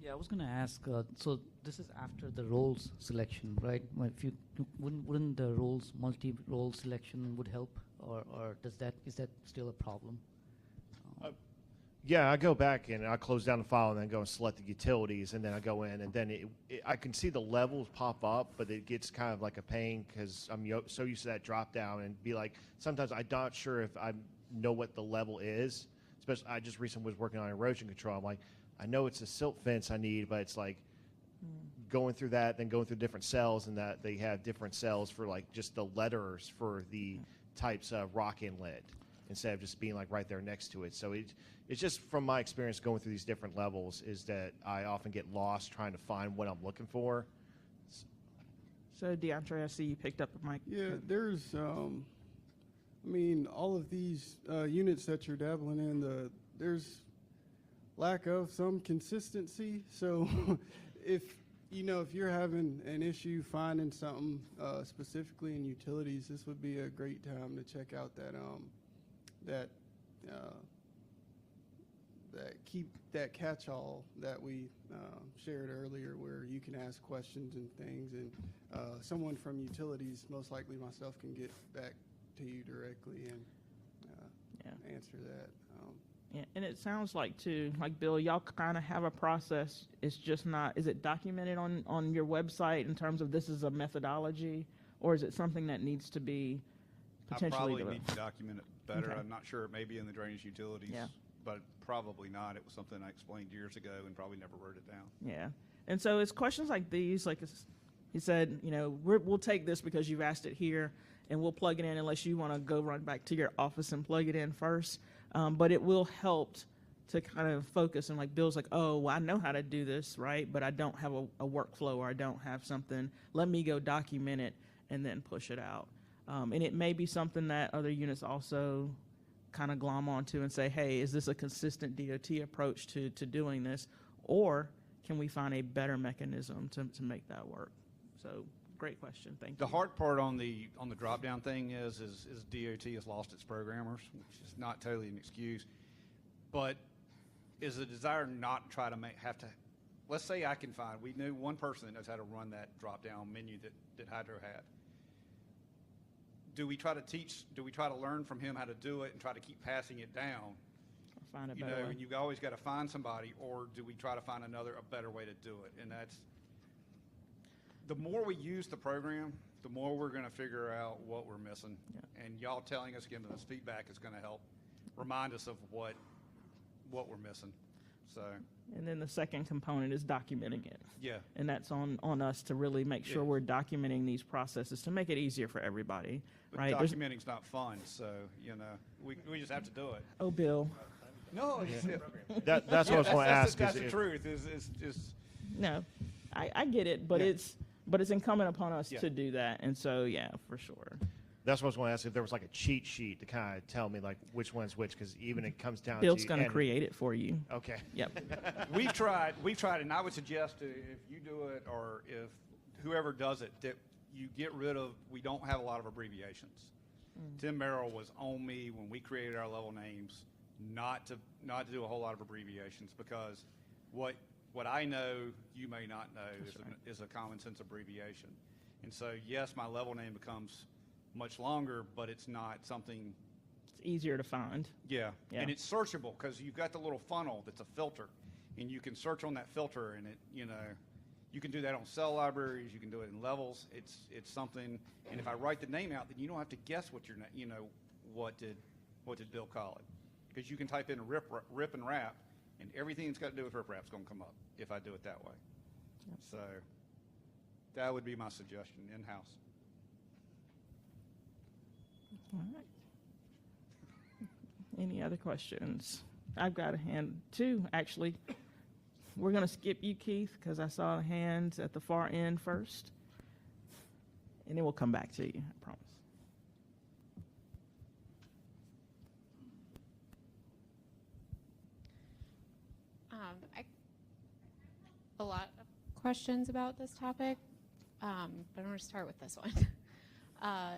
Yeah, I was going to ask. So this is after the roles selection, right? Well, if you wouldn't the roles multi-role selection would help, or is that still a problem? Yeah, I go back and I close down the file and then go and select the utilities, and then I go in, and then I can see the levels pop up, but it gets kind of like a pain because I'm so used to that drop down and be like, sometimes I'm not sure if I know what the level is. Especially, I just recently was working on erosion control. I'm like, I know it's a silt fence I need, but it's like going through that, then going through different cells, and that they have different cells for like just the letters for the types of rock inlet instead of just being like right there next to it. So it's just from my experience going through these different levels is that I often get lost trying to find what I'm looking for. So DeAndre, I see you picked up the mic. Yeah, there's, I mean, all of these units that you're dabbling in, there's lack of some consistency. So if you're having an issue finding something specifically in utilities, this would be a great time to check out that catch-all that we shared earlier, where you can ask questions and things, and someone from utilities, most likely myself, can get back to you directly and answer that. Yeah, and it sounds like too, like Bill, y'all kind of have a process. It's just not. Is it documented on your website in terms of this is a methodology, or is it something that needs to be potentially? I probably developed? need to document it better. Okay. I'm not sure. It may be in the drainage utilities, but probably not. It was something I explained years ago and probably never wrote it down. Yeah, and so it's questions like these. Like he said, we'll take this because you've asked it here, and we'll plug it in unless you want to go run back to your office and plug it in first. But it will help to kind of focus, and like Bill's like, oh, well, I know how to do this, right? But I don't have a workflow, or I don't have something. Let me go document it and then push it out. And it may be something that other units also kind of glom onto and say, hey, is this a consistent DOT approach to doing this? Or can we find a better mechanism to make that work? So great question. Thank you. The hard part on the drop down thing is DOT has lost its programmers, which is not totally an excuse, but is a desire not try to let's say we knew one person that knows how to run that drop down menu that Hydro had. Do we try to learn from him how to do it and try to keep passing it down? Find a better way. And you've always got to find somebody, or do we try to find a better way to do it? And that's, the more we use the program, the more we're going to figure out what we're missing. Yeah. And y'all telling us, giving us feedback is going to help remind us of what we're missing. So. And then the second component is documenting it. Yeah. And that's on us to really make sure we're documenting these processes to make it easier for everybody. But right? documenting's not fun, so we just have to do it. Oh, Bill. No, that's what I was going to ask. That's the truth. No, I get it, but it's incumbent upon us to do that, and so for sure. That's what I was going to ask, if there was like a cheat sheet to kind of tell me like which one's which, because even it comes down Bill's to going to create it for you. Okay. Yep. We've tried, and I would suggest if you do it, or if whoever does it, that you get rid of. We don't have a lot of abbreviations. Tim Merrill was on me when we created our level names, not to do a whole lot of abbreviations, because what I know you may not know is a common sense abbreviation. And so yes, my level name becomes much longer, but it's not something. It's easier to find. Yeah. And it's searchable because you've got the little funnel that's a filter, and you can search on that filter, and you can do that on cell libraries. You can do it in levels. It's something. And if I write the name out, then you don't have to guess what what did Bill call it, because you can type in rip and wrap, and everything that's got to do with rip wrap is going to come up if I do it that way. Yep. So that would be my suggestion in-house. All right. Any other questions? I've got a hand too, actually. We're going to skip you, Keith, because I saw the hands at the far end first. And then we'll come back to you, I promise. A lot of questions about this topic, but I'm going to start with this one. I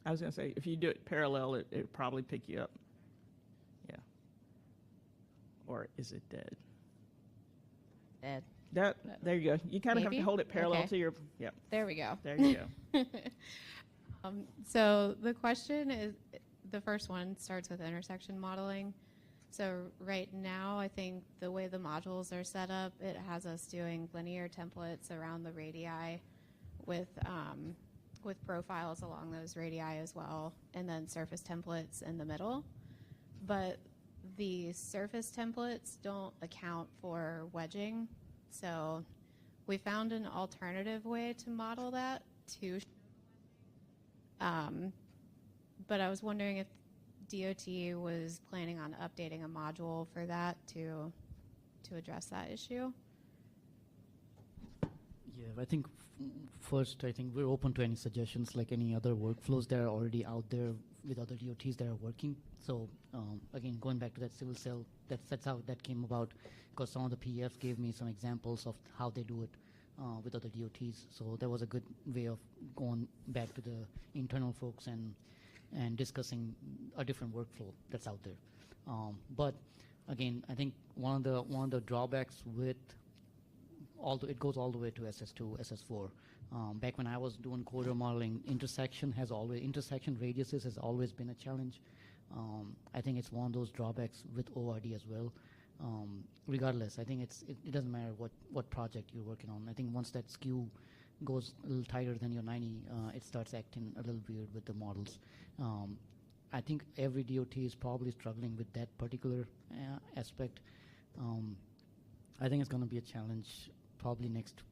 was going to say, if you do it parallel, it probably pick you up. Yeah. Or is it dead? Dead. There you go. You kind of have to hold it parallel to your. Yep. There we go. There you go. So the question is, the first one starts with intersection modeling. So right now, I think the way the modules are set up, it has us doing linear templates around the radii with profiles along those radii as well, and then surface templates in the middle. But the surface templates don't account for wedging. So we found an alternative way to model that too. But I was wondering if DOT was planning on updating a module for that to address that issue. Yeah, I think first, I think we're open to any suggestions, like any other workflows that are already out there with other DOTs that are working. So again, going back to that civil cell, that's how that came about, because some of the PEFs gave me some examples of how they do it with other DOTs. So that was a good way of going back to the internal folks and discussing a different workflow that's out there. But again, I think one of the drawbacks with it goes all the way to SS2, SS4. Back when I was doing corridor modeling, intersection radiuses has always been a challenge. I think it's one of those drawbacks with ORD as well. Regardless, I think it doesn't matter what project you're working on. I think once that skew goes a little tighter than your 90, it starts acting a little weird with the models. I think every DOT is probably struggling with that particular aspect. I think it's going to be a challenge probably next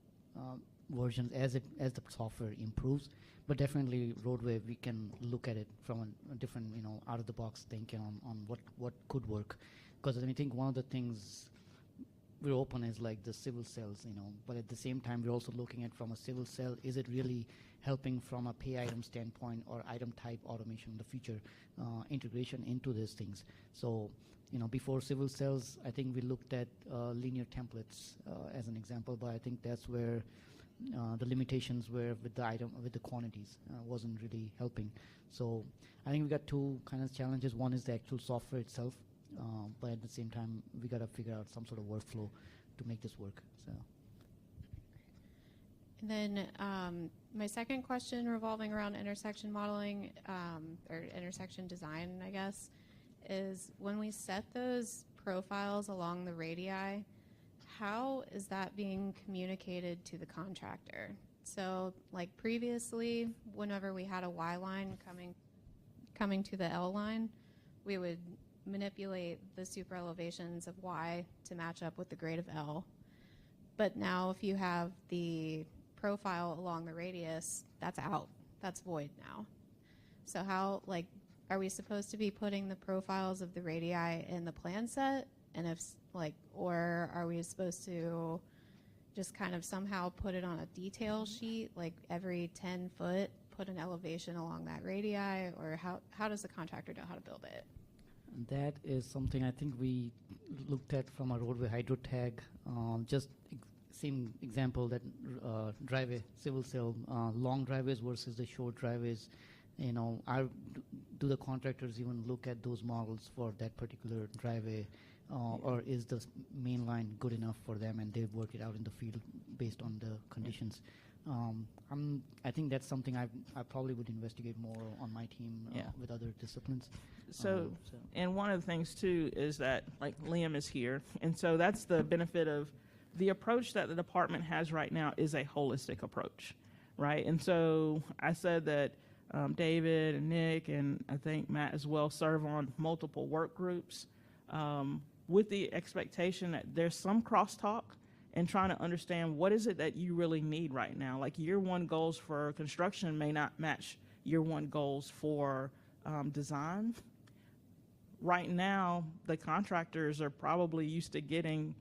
versions as the software improves. But definitely roadway, we can look at it from a different, out of the box thinking on what could work. Because I think one of the things we're open is like the civil cells, but at the same time, we're also looking at from a civil cell, is it really helping from a pay item standpoint or item type automation in the future, integration into these things. So, before civil cells, I think we looked at linear templates as an example, but I think that's where the limitations were with the quantities wasn't really helping. So I think we got two kind of challenges. One is the actual software itself, but at the same time, we got to figure out some sort of workflow to make this work. So. And then my second question revolving around intersection modeling, or intersection design, I guess, is when we set those profiles along the radii, how is that being communicated to the contractor? So like previously, whenever we had a Y line coming to the L line, we would manipulate the super elevations of Y to match up with the grade of L. But now if you have the profile along the radius, that's out. That's void now. So how, are we supposed to be putting the profiles of the radii in the plan set? And if, or are we supposed to just kind of somehow put it on a detail sheet, like every 10 foot, put an elevation along that radii? Or how does the contractor know how to build it? That is something I think we looked at from a roadway hydro tag. Just same example that driveway, civil cell, long driveways versus the short driveways. Do the contractors even look at those models for that particular driveway, or is the main line good enough for them and they work it out in the field based on the conditions? I think that's something I probably would investigate more on my team with other disciplines. So, and one of the things too is that Liam is here, and so that's the benefit of the approach that the department has right now is a holistic approach, right? And so I said that David and Nick and I think Matt as well serve on multiple work groups with the expectation that there's some crosstalk and trying to understand what is it that you really need right now. Like year one goals for construction may not match year one goals for design. Right now, the contractors are probably used to getting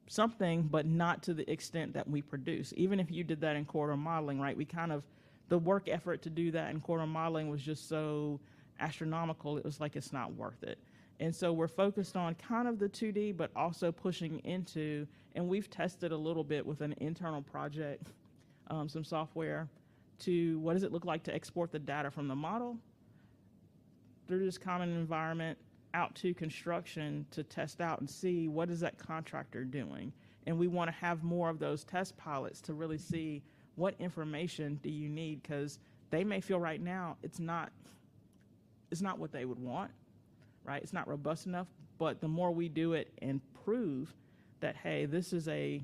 something, but not to the extent that we produce. Even if you did that in corridor modeling, right? The work effort to do that in corridor modeling was just so astronomical, it was like it's not worth it. And so we're focused on kind of the 2D, but also pushing into, and we've tested a little bit with an internal project, some software, to what does it look like to export the data from the model through this common environment out to construction to test out and see what is that contractor doing. And we want to have more of those test pilots to really see what information do you need, because they may feel right now it's not it's not what they would want, right? It's not robust enough. But the more we do it and prove that, hey, this is a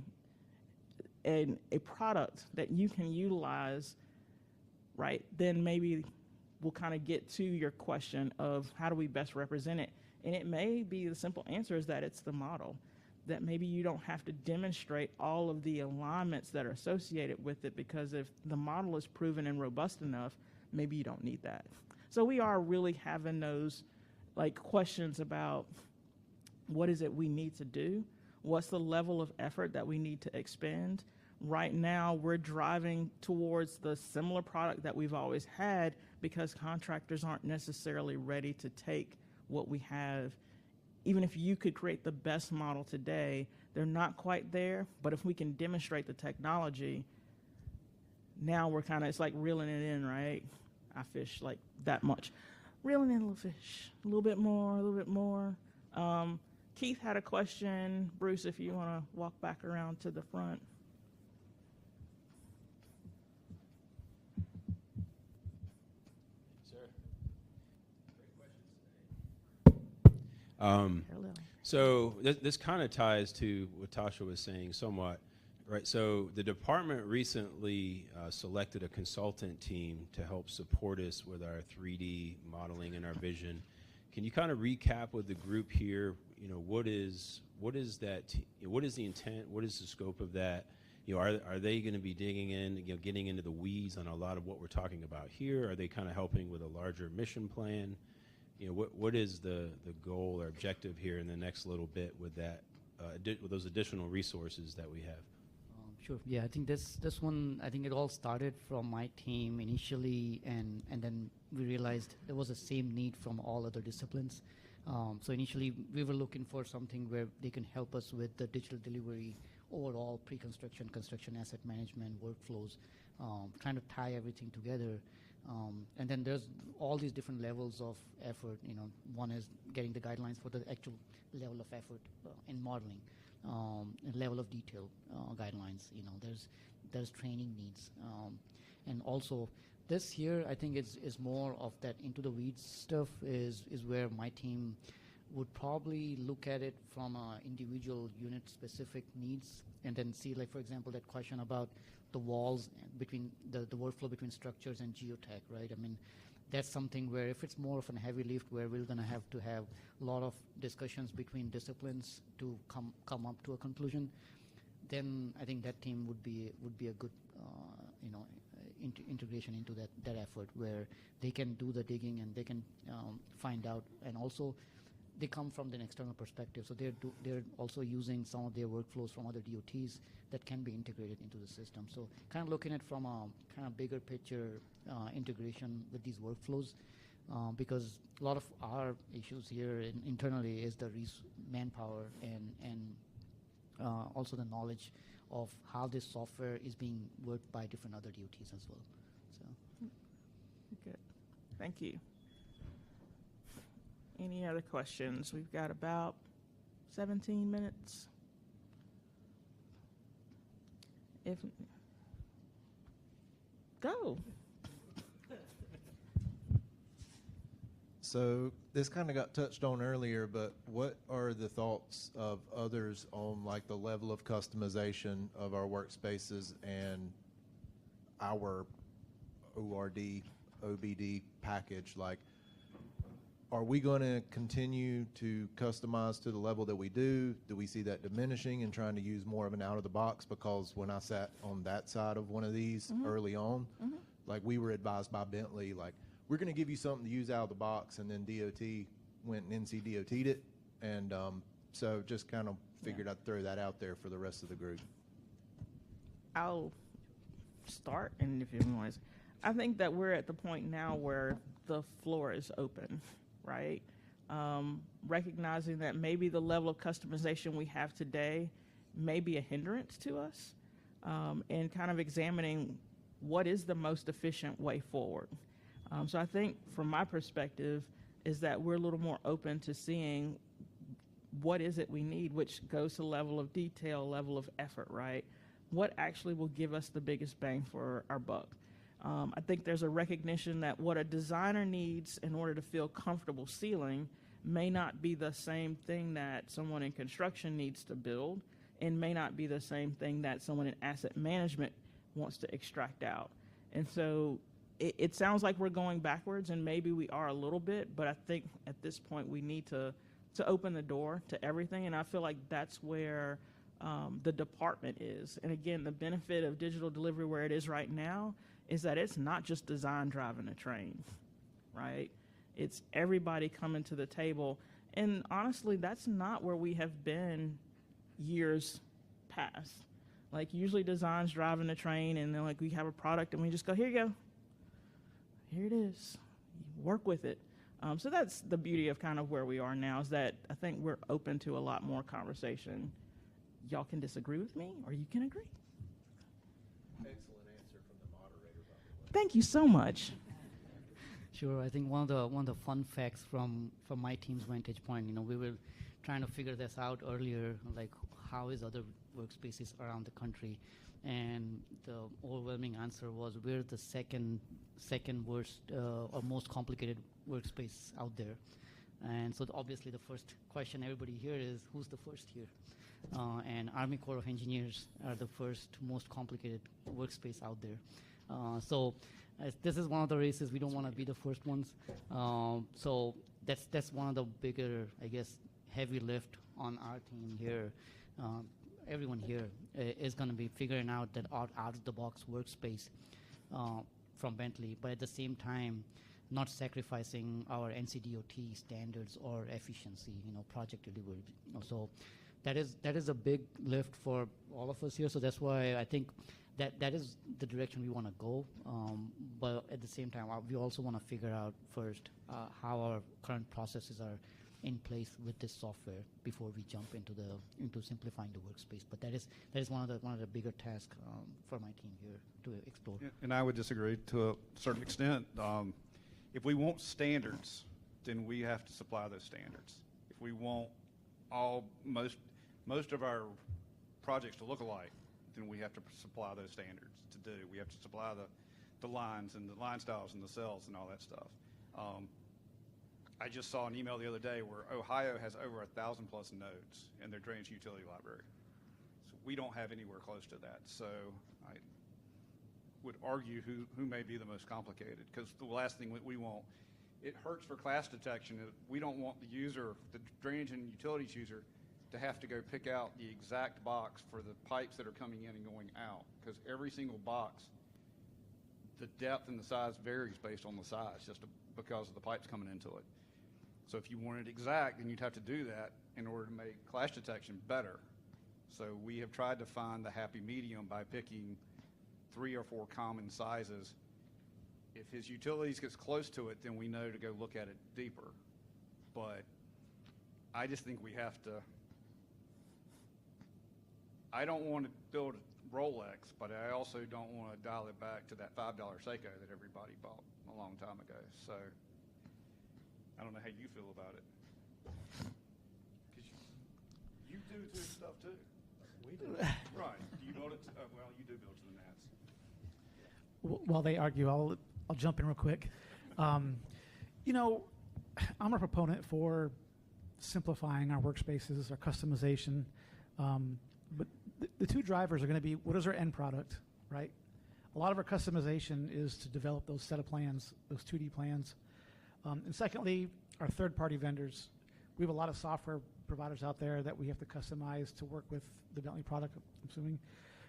product that you can utilize, right, then maybe we'll kind of get to your question of how do we best represent it. And it may be the simple answer is that it's the model, that maybe you don't have to demonstrate all of the alignments that are associated with it, because if the model is proven and robust enough, maybe you don't need that. So we are really having those like questions about what is it we need to do? What's the level of effort that we need to expend? Right now, we're driving towards the similar product that we've always had because contractors aren't necessarily ready to take what we have. Even if you could create the best model today, they're not quite there. But if we can demonstrate the technology, now we're kind of, it's like reeling it in, right? I fish like that much. Reeling in a little fish, a little bit more, a little bit more. Keith had a question. Bruce, if you want to walk back around to the front. So this kind of ties to what Tasha was saying somewhat, right? So the department recently selected a consultant team to help support us with our 3D modeling and our vision. Can you kind of recap with the group here? You know, what is that? What is the intent? What is the scope of that? You know, are they going to be digging in, you know, getting into the weeds on a lot of what we're talking about here? Are they kind of helping with a larger mission plan? You know, what is the goal or objective here in the next little bit with that, with those additional resources that we have? Sure. Yeah, I think this one, I think it all started from my team initially, and then we realized there was the same need from all other disciplines. So initially, we were looking for something where they can help us with the digital delivery, overall pre-construction, construction asset management, workflows, trying to tie everything together. And then there's all these different levels of effort. You know, one is getting the guidelines for the actual level of effort in modeling, and level of detail guidelines. You know, there's training needs, and also this here I think is more of that into the weeds stuff is where my team would probably look at it from individual unit specific needs, and then see, like, for example, that question about the walls between the workflow between structures and geotech, right? I mean, that's something where if it's more of a heavy lift where we're going to have a lot of discussions between disciplines to come up to a conclusion, then I think that team would be a good integration into that effort where they can do the digging and they can find out, and also they come from an external perspective, so they're also using some of their workflows from other DOTs that can be integrated into the system. So kind of looking at from a kind of bigger picture integration with these workflows, because a lot of our issues here internally is the manpower and also the knowledge of how this software is being worked by different other DOTs as well. So good, thank you. Any other questions? We've got about 17 minutes. Go. So this kind of got touched on earlier, but what are the thoughts of others on like the level of customization of our workspaces and our ORD, OBD package? Like, are we going to continue to customize to the level that we do? Do we see that diminishing and trying to use more of an out of the box? Because when I sat on that side of one of these early on, like we were advised by Bentley, like, we're going to give you something to use out of the box, and then DOT went and NCDOT'd it. And so just kind of figured I'd throw that out there for the rest of the group. I'll start, and if you want, I think that we're at the point now where the floor is open, right? Recognizing that maybe the level of customization we have today may be a hindrance to us, and kind of examining what is the most efficient way forward. So I think from my perspective is that we're a little more open to seeing what is it we need, which goes to level of detail, level of effort, right? What actually will give us the biggest bang for our buck? I think there's a recognition that what a designer needs in order to feel comfortable sealing may not be the same thing that someone in construction needs to build, and may not be the same thing that someone in asset management wants to extract out. And so it sounds like we're going backwards, and maybe we are a little bit, but I think at this point we need to open the door to everything, and I feel like that's where the department is. And again, the benefit of digital delivery where it is right now is that it's not just design driving a train, right? It's everybody coming to the table. And honestly, that's not where we have been years past. Like usually design's driving the train, and then like we have a product and we just go, here you go. Here it is. Work with it. So that's the beauty of kind of where we are now, is that I think we're open to a lot more conversation. Y'all can disagree with me or you can agree. Excellent answer from the moderator, by the way. Thank you so much. Sure. I think one of the fun facts from my team's vantage point, we were trying to figure this out earlier, like how is other workspaces around the country, and the overwhelming answer was we're the second worst or most complicated workspace out there. And so obviously the first question everybody here is, who's the first here? And Army Corps of Engineers are the first most complicated workspace out there. So this is one of the races we don't want to be the first ones. So that's one of the bigger, I guess, heavy lift on our team here. Everyone here is going to be figuring out that out-of-the-box workspace from Bentley, but at the same time, not sacrificing our NCDOT standards or efficiency, project delivery. So that is a big lift for all of us here. So that's why I think that is the direction we want to go. But at the same time, we also want to figure out first how our current processes are in place with this software before we jump into simplifying the workspace. But that is one of the bigger tasks for my team here to explore. Yeah, and I would disagree to a certain extent. If we want standards, then we have to supply those standards. If we want most of our projects to look alike, then we have to supply those standards to do. We have to supply the lines and the line styles and the cells and all that stuff. I just saw an email the other day where Ohio has over 1,000 plus nodes in their drainage utility library. So we don't have anywhere close to that. So I would argue who may be the most complicated, because the last thing we want, it hurts for class detection. We don't want the user, the drainage and utilities user, to have to go pick out the exact box for the pipes that are coming in and going out, because every single box, the depth and the size varies based on the size, just because of the pipes coming into it. So if you want it exact, then you'd have to do that in order to make clash detection better. So we have tried to find the happy medium by picking 3 or 4 common sizes. If his utilities gets close to it, then we know to go look at it deeper. But I just think we have to, I don't want to build Rolex, but I also don't want to dial it back to that $5 Seiko that everybody bought a long time ago. So I don't know how you feel about it. Because you do stuff too. We do. Right. Do you build it? Well, you do build to the nats. While they argue, I'll jump in real quick. I'm a proponent for simplifying our workspaces, our customization. But the two drivers are going to be, what is our end product, right? A lot of our customization is to develop those set of plans, those 2D plans. And secondly, our third-party vendors. We have a lot of software providers out there that we have to customize to work with the Bentley product, I'm assuming.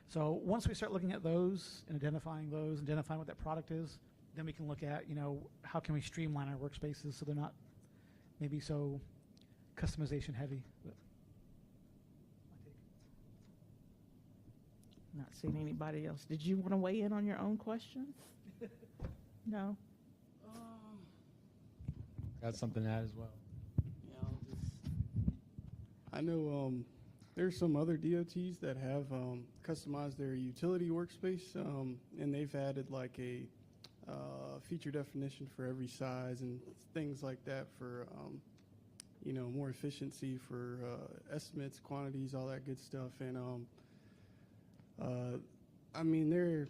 So once we start looking at those and identifying what that product is, then we can look at, how can we streamline our workspaces so they're not maybe so customization heavy. But Not seeing anybody else. Did you want to weigh in on your own question? No? Got something to add as well. I know there's some other DOTs that have customized their utility workspace, and they've added like a feature definition for every size and things like that for, more efficiency for estimates, quantities, all that good stuff. And, they're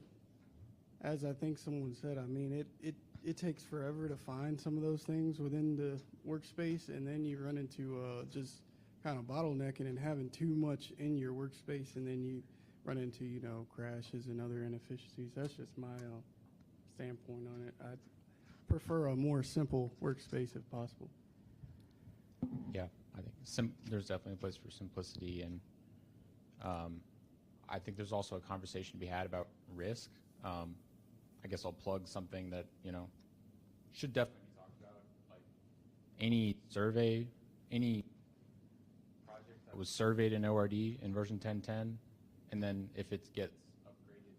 as I think someone said, I mean, it takes forever to find some of those things within the workspace, and then you run into just kind of bottlenecking and having too much in your workspace, and then you run into, crashes and other inefficiencies. That's just my standpoint on it. I prefer a more simple workspace if possible. Yeah, I think there's definitely a place for simplicity, and I think there's also a conversation to be had about risk. I guess I'll plug something that should definitely be talked about. Like any survey, any project that was surveyed in ORD in version 10.10, and then if it gets upgraded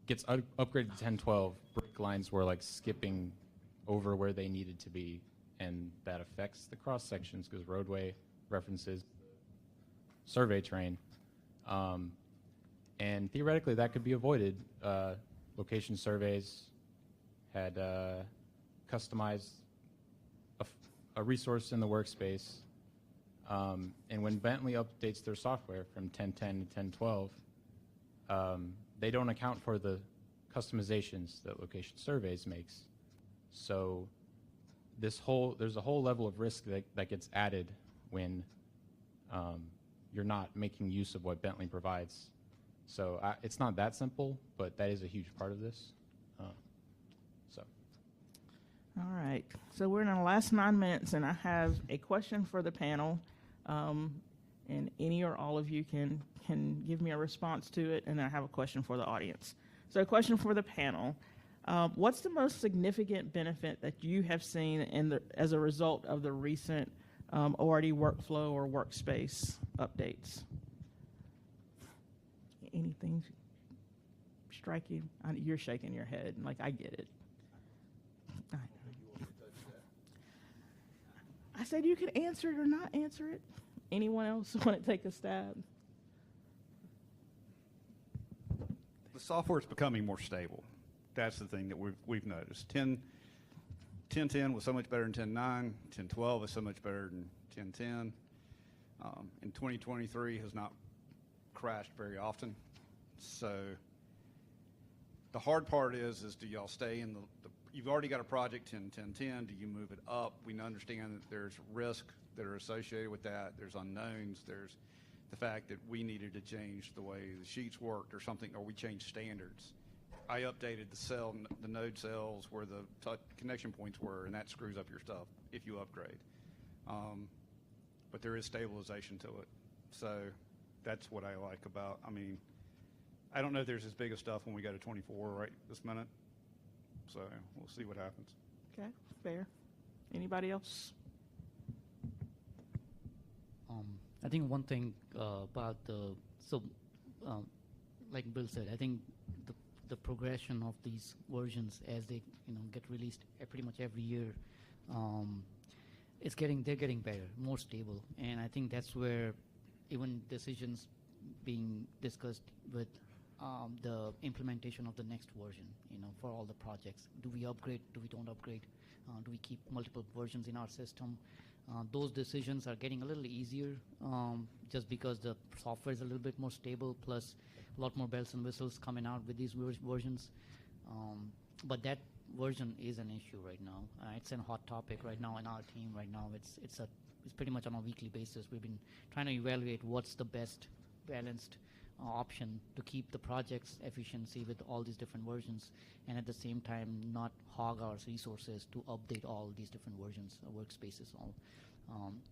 to 10.12, upgraded to 10.12, brake lines were like skipping over where they needed to be, and that affects the cross sections because roadway references survey terrain. And theoretically, that could be avoided. Location surveys had customized a resource in the workspace. And when Bentley updates their software from 10.10 to 10.12, they don't account for the customizations that location surveys makes. So there's a whole level of risk that gets added when you're not making use of what Bentley provides. So it's not that simple, but that is a huge part of this. All right. So we're in the last 9 minutes, and I have a question for the panel. And any or all of you can give me a response to it, and then I have a question for the audience. So a question for the panel. What's the most significant benefit that you have seen as a result of the recent ORD workflow or workspace updates? Anything strike you? You're shaking your head. Like, I get it. I said you could answer it or not answer it. Anyone else want to take a stab? The software is becoming more stable. That's the thing that we've noticed. 10.10 was so much better than 10.9. 10.12 is so much better than 10.10. In 2023 has not crashed very often. So the hard part is do y'all stay in you've already got a project 10.10, do you move it up? We understand that there's risk that are associated with that. There's unknowns. There's the fact that we needed to change the way the sheets worked or something, or we changed standards. I updated the node cells where the connection points were, and that screws up your stuff if you upgrade. But there is stabilization to it. So that's what I like about, I don't know if there's as big of stuff when we go to 24 right this minute. So we'll see what happens. Okay, fair. Anybody else? I think one thing about like Bill said, I think the progression of these versions as they get released pretty much every year, they're getting better, more stable, and I think that's where even decisions being discussed with the implementation of the next version, for all the projects. Do we upgrade? Do we don't upgrade? Do we keep multiple versions in our system? Those decisions are getting a little easier just because the software is a little bit more stable, plus a lot more bells and whistles coming out with these versions. But that version is an issue right now. It's a hot topic right now in our team right now. It's pretty much on a weekly basis. We've been trying to evaluate what's the best balanced option to keep the project's efficiency with all these different versions, and at the same time not hog our resources to update all these different versions of workspaces.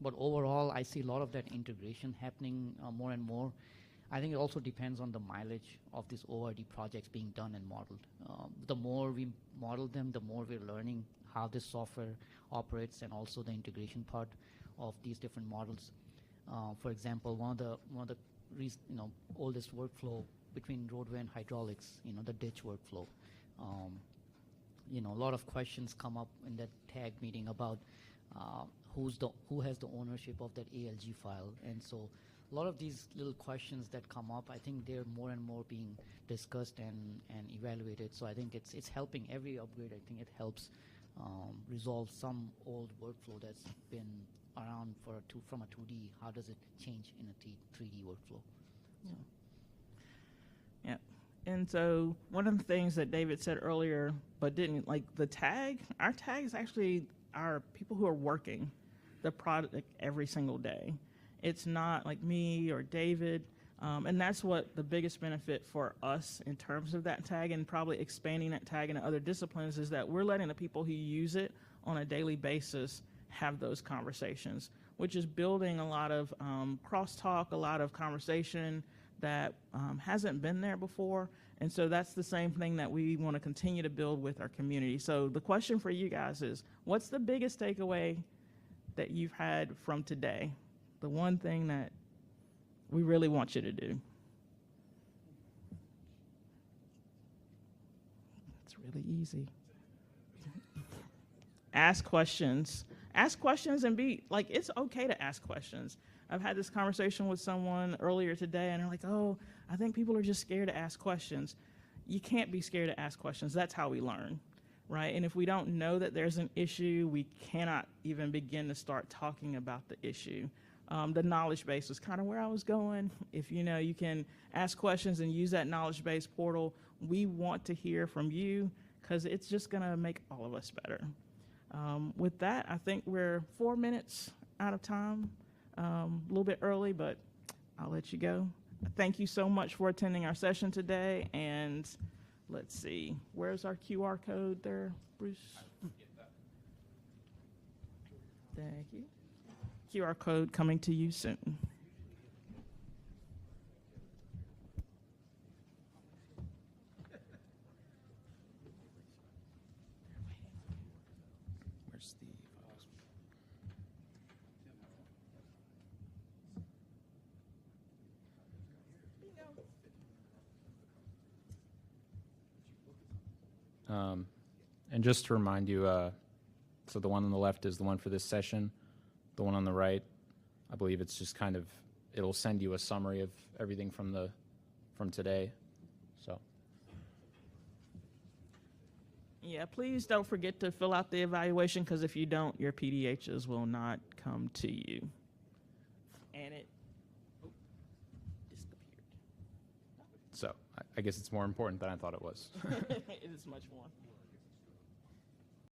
But overall, I see a lot of that integration happening more and more. I think it also depends on the mileage of these ORD projects being done and modeled. The more we model them, the more we're learning how this software operates, and also the integration part of these different models. For example, one of the oldest workflow between roadway and hydraulics, the ditch workflow. A lot of questions come up in that tag meeting about who has the ownership of that ALG file, and so a lot of these little questions that come up, I think they're more and more being discussed and evaluated. So I think it's helping every upgrade. I think it helps resolve some old workflow that's been around from a 2D. How does it change in a 3D workflow? Yeah. And so one of the things that David said earlier, but didn't, like the tag, our tag is actually our people who are working the product every single day. It's not like me or David. And that's what the biggest benefit for us in terms of that tag, and probably expanding that tag into other disciplines, is that we're letting the people who use it on a daily basis have those conversations, which is building a lot of crosstalk, a lot of conversation that hasn't been there before. And so that's the same thing that we want to continue to build with our community. So the question for you guys is, what's the biggest takeaway that you've had from today? The one thing that we really want you to do. It's really easy. Ask questions. Ask questions and be like, it's okay to ask questions. I've had this conversation with someone earlier today, and they're like, oh, I think people are just scared to ask questions. You can't be scared to ask questions. That's how we learn, right? And if we don't know that there's an issue, we cannot even begin to start talking about the issue. The knowledge base is kind of where I was going. If you know you can ask questions and use that knowledge base portal, we want to hear from you because it's just going to make all of us better. With that, I think we're 4 minutes out of time, a little bit early, but I'll let you go. Thank you so much for attending our session today. And let's see, where's our QR code there, Bruce? Thank you. QR code coming to you soon. Where's the and just to remind you, so the one on the left is the one for this session. The one on the right, I believe it's just kind of, it'll send you a summary of everything from today. So. Yeah, please don't forget to fill out the evaluation, because if you don't, your PDHs will not come to you. And it disappeared. So I guess it's more important than I thought it was. It is much more.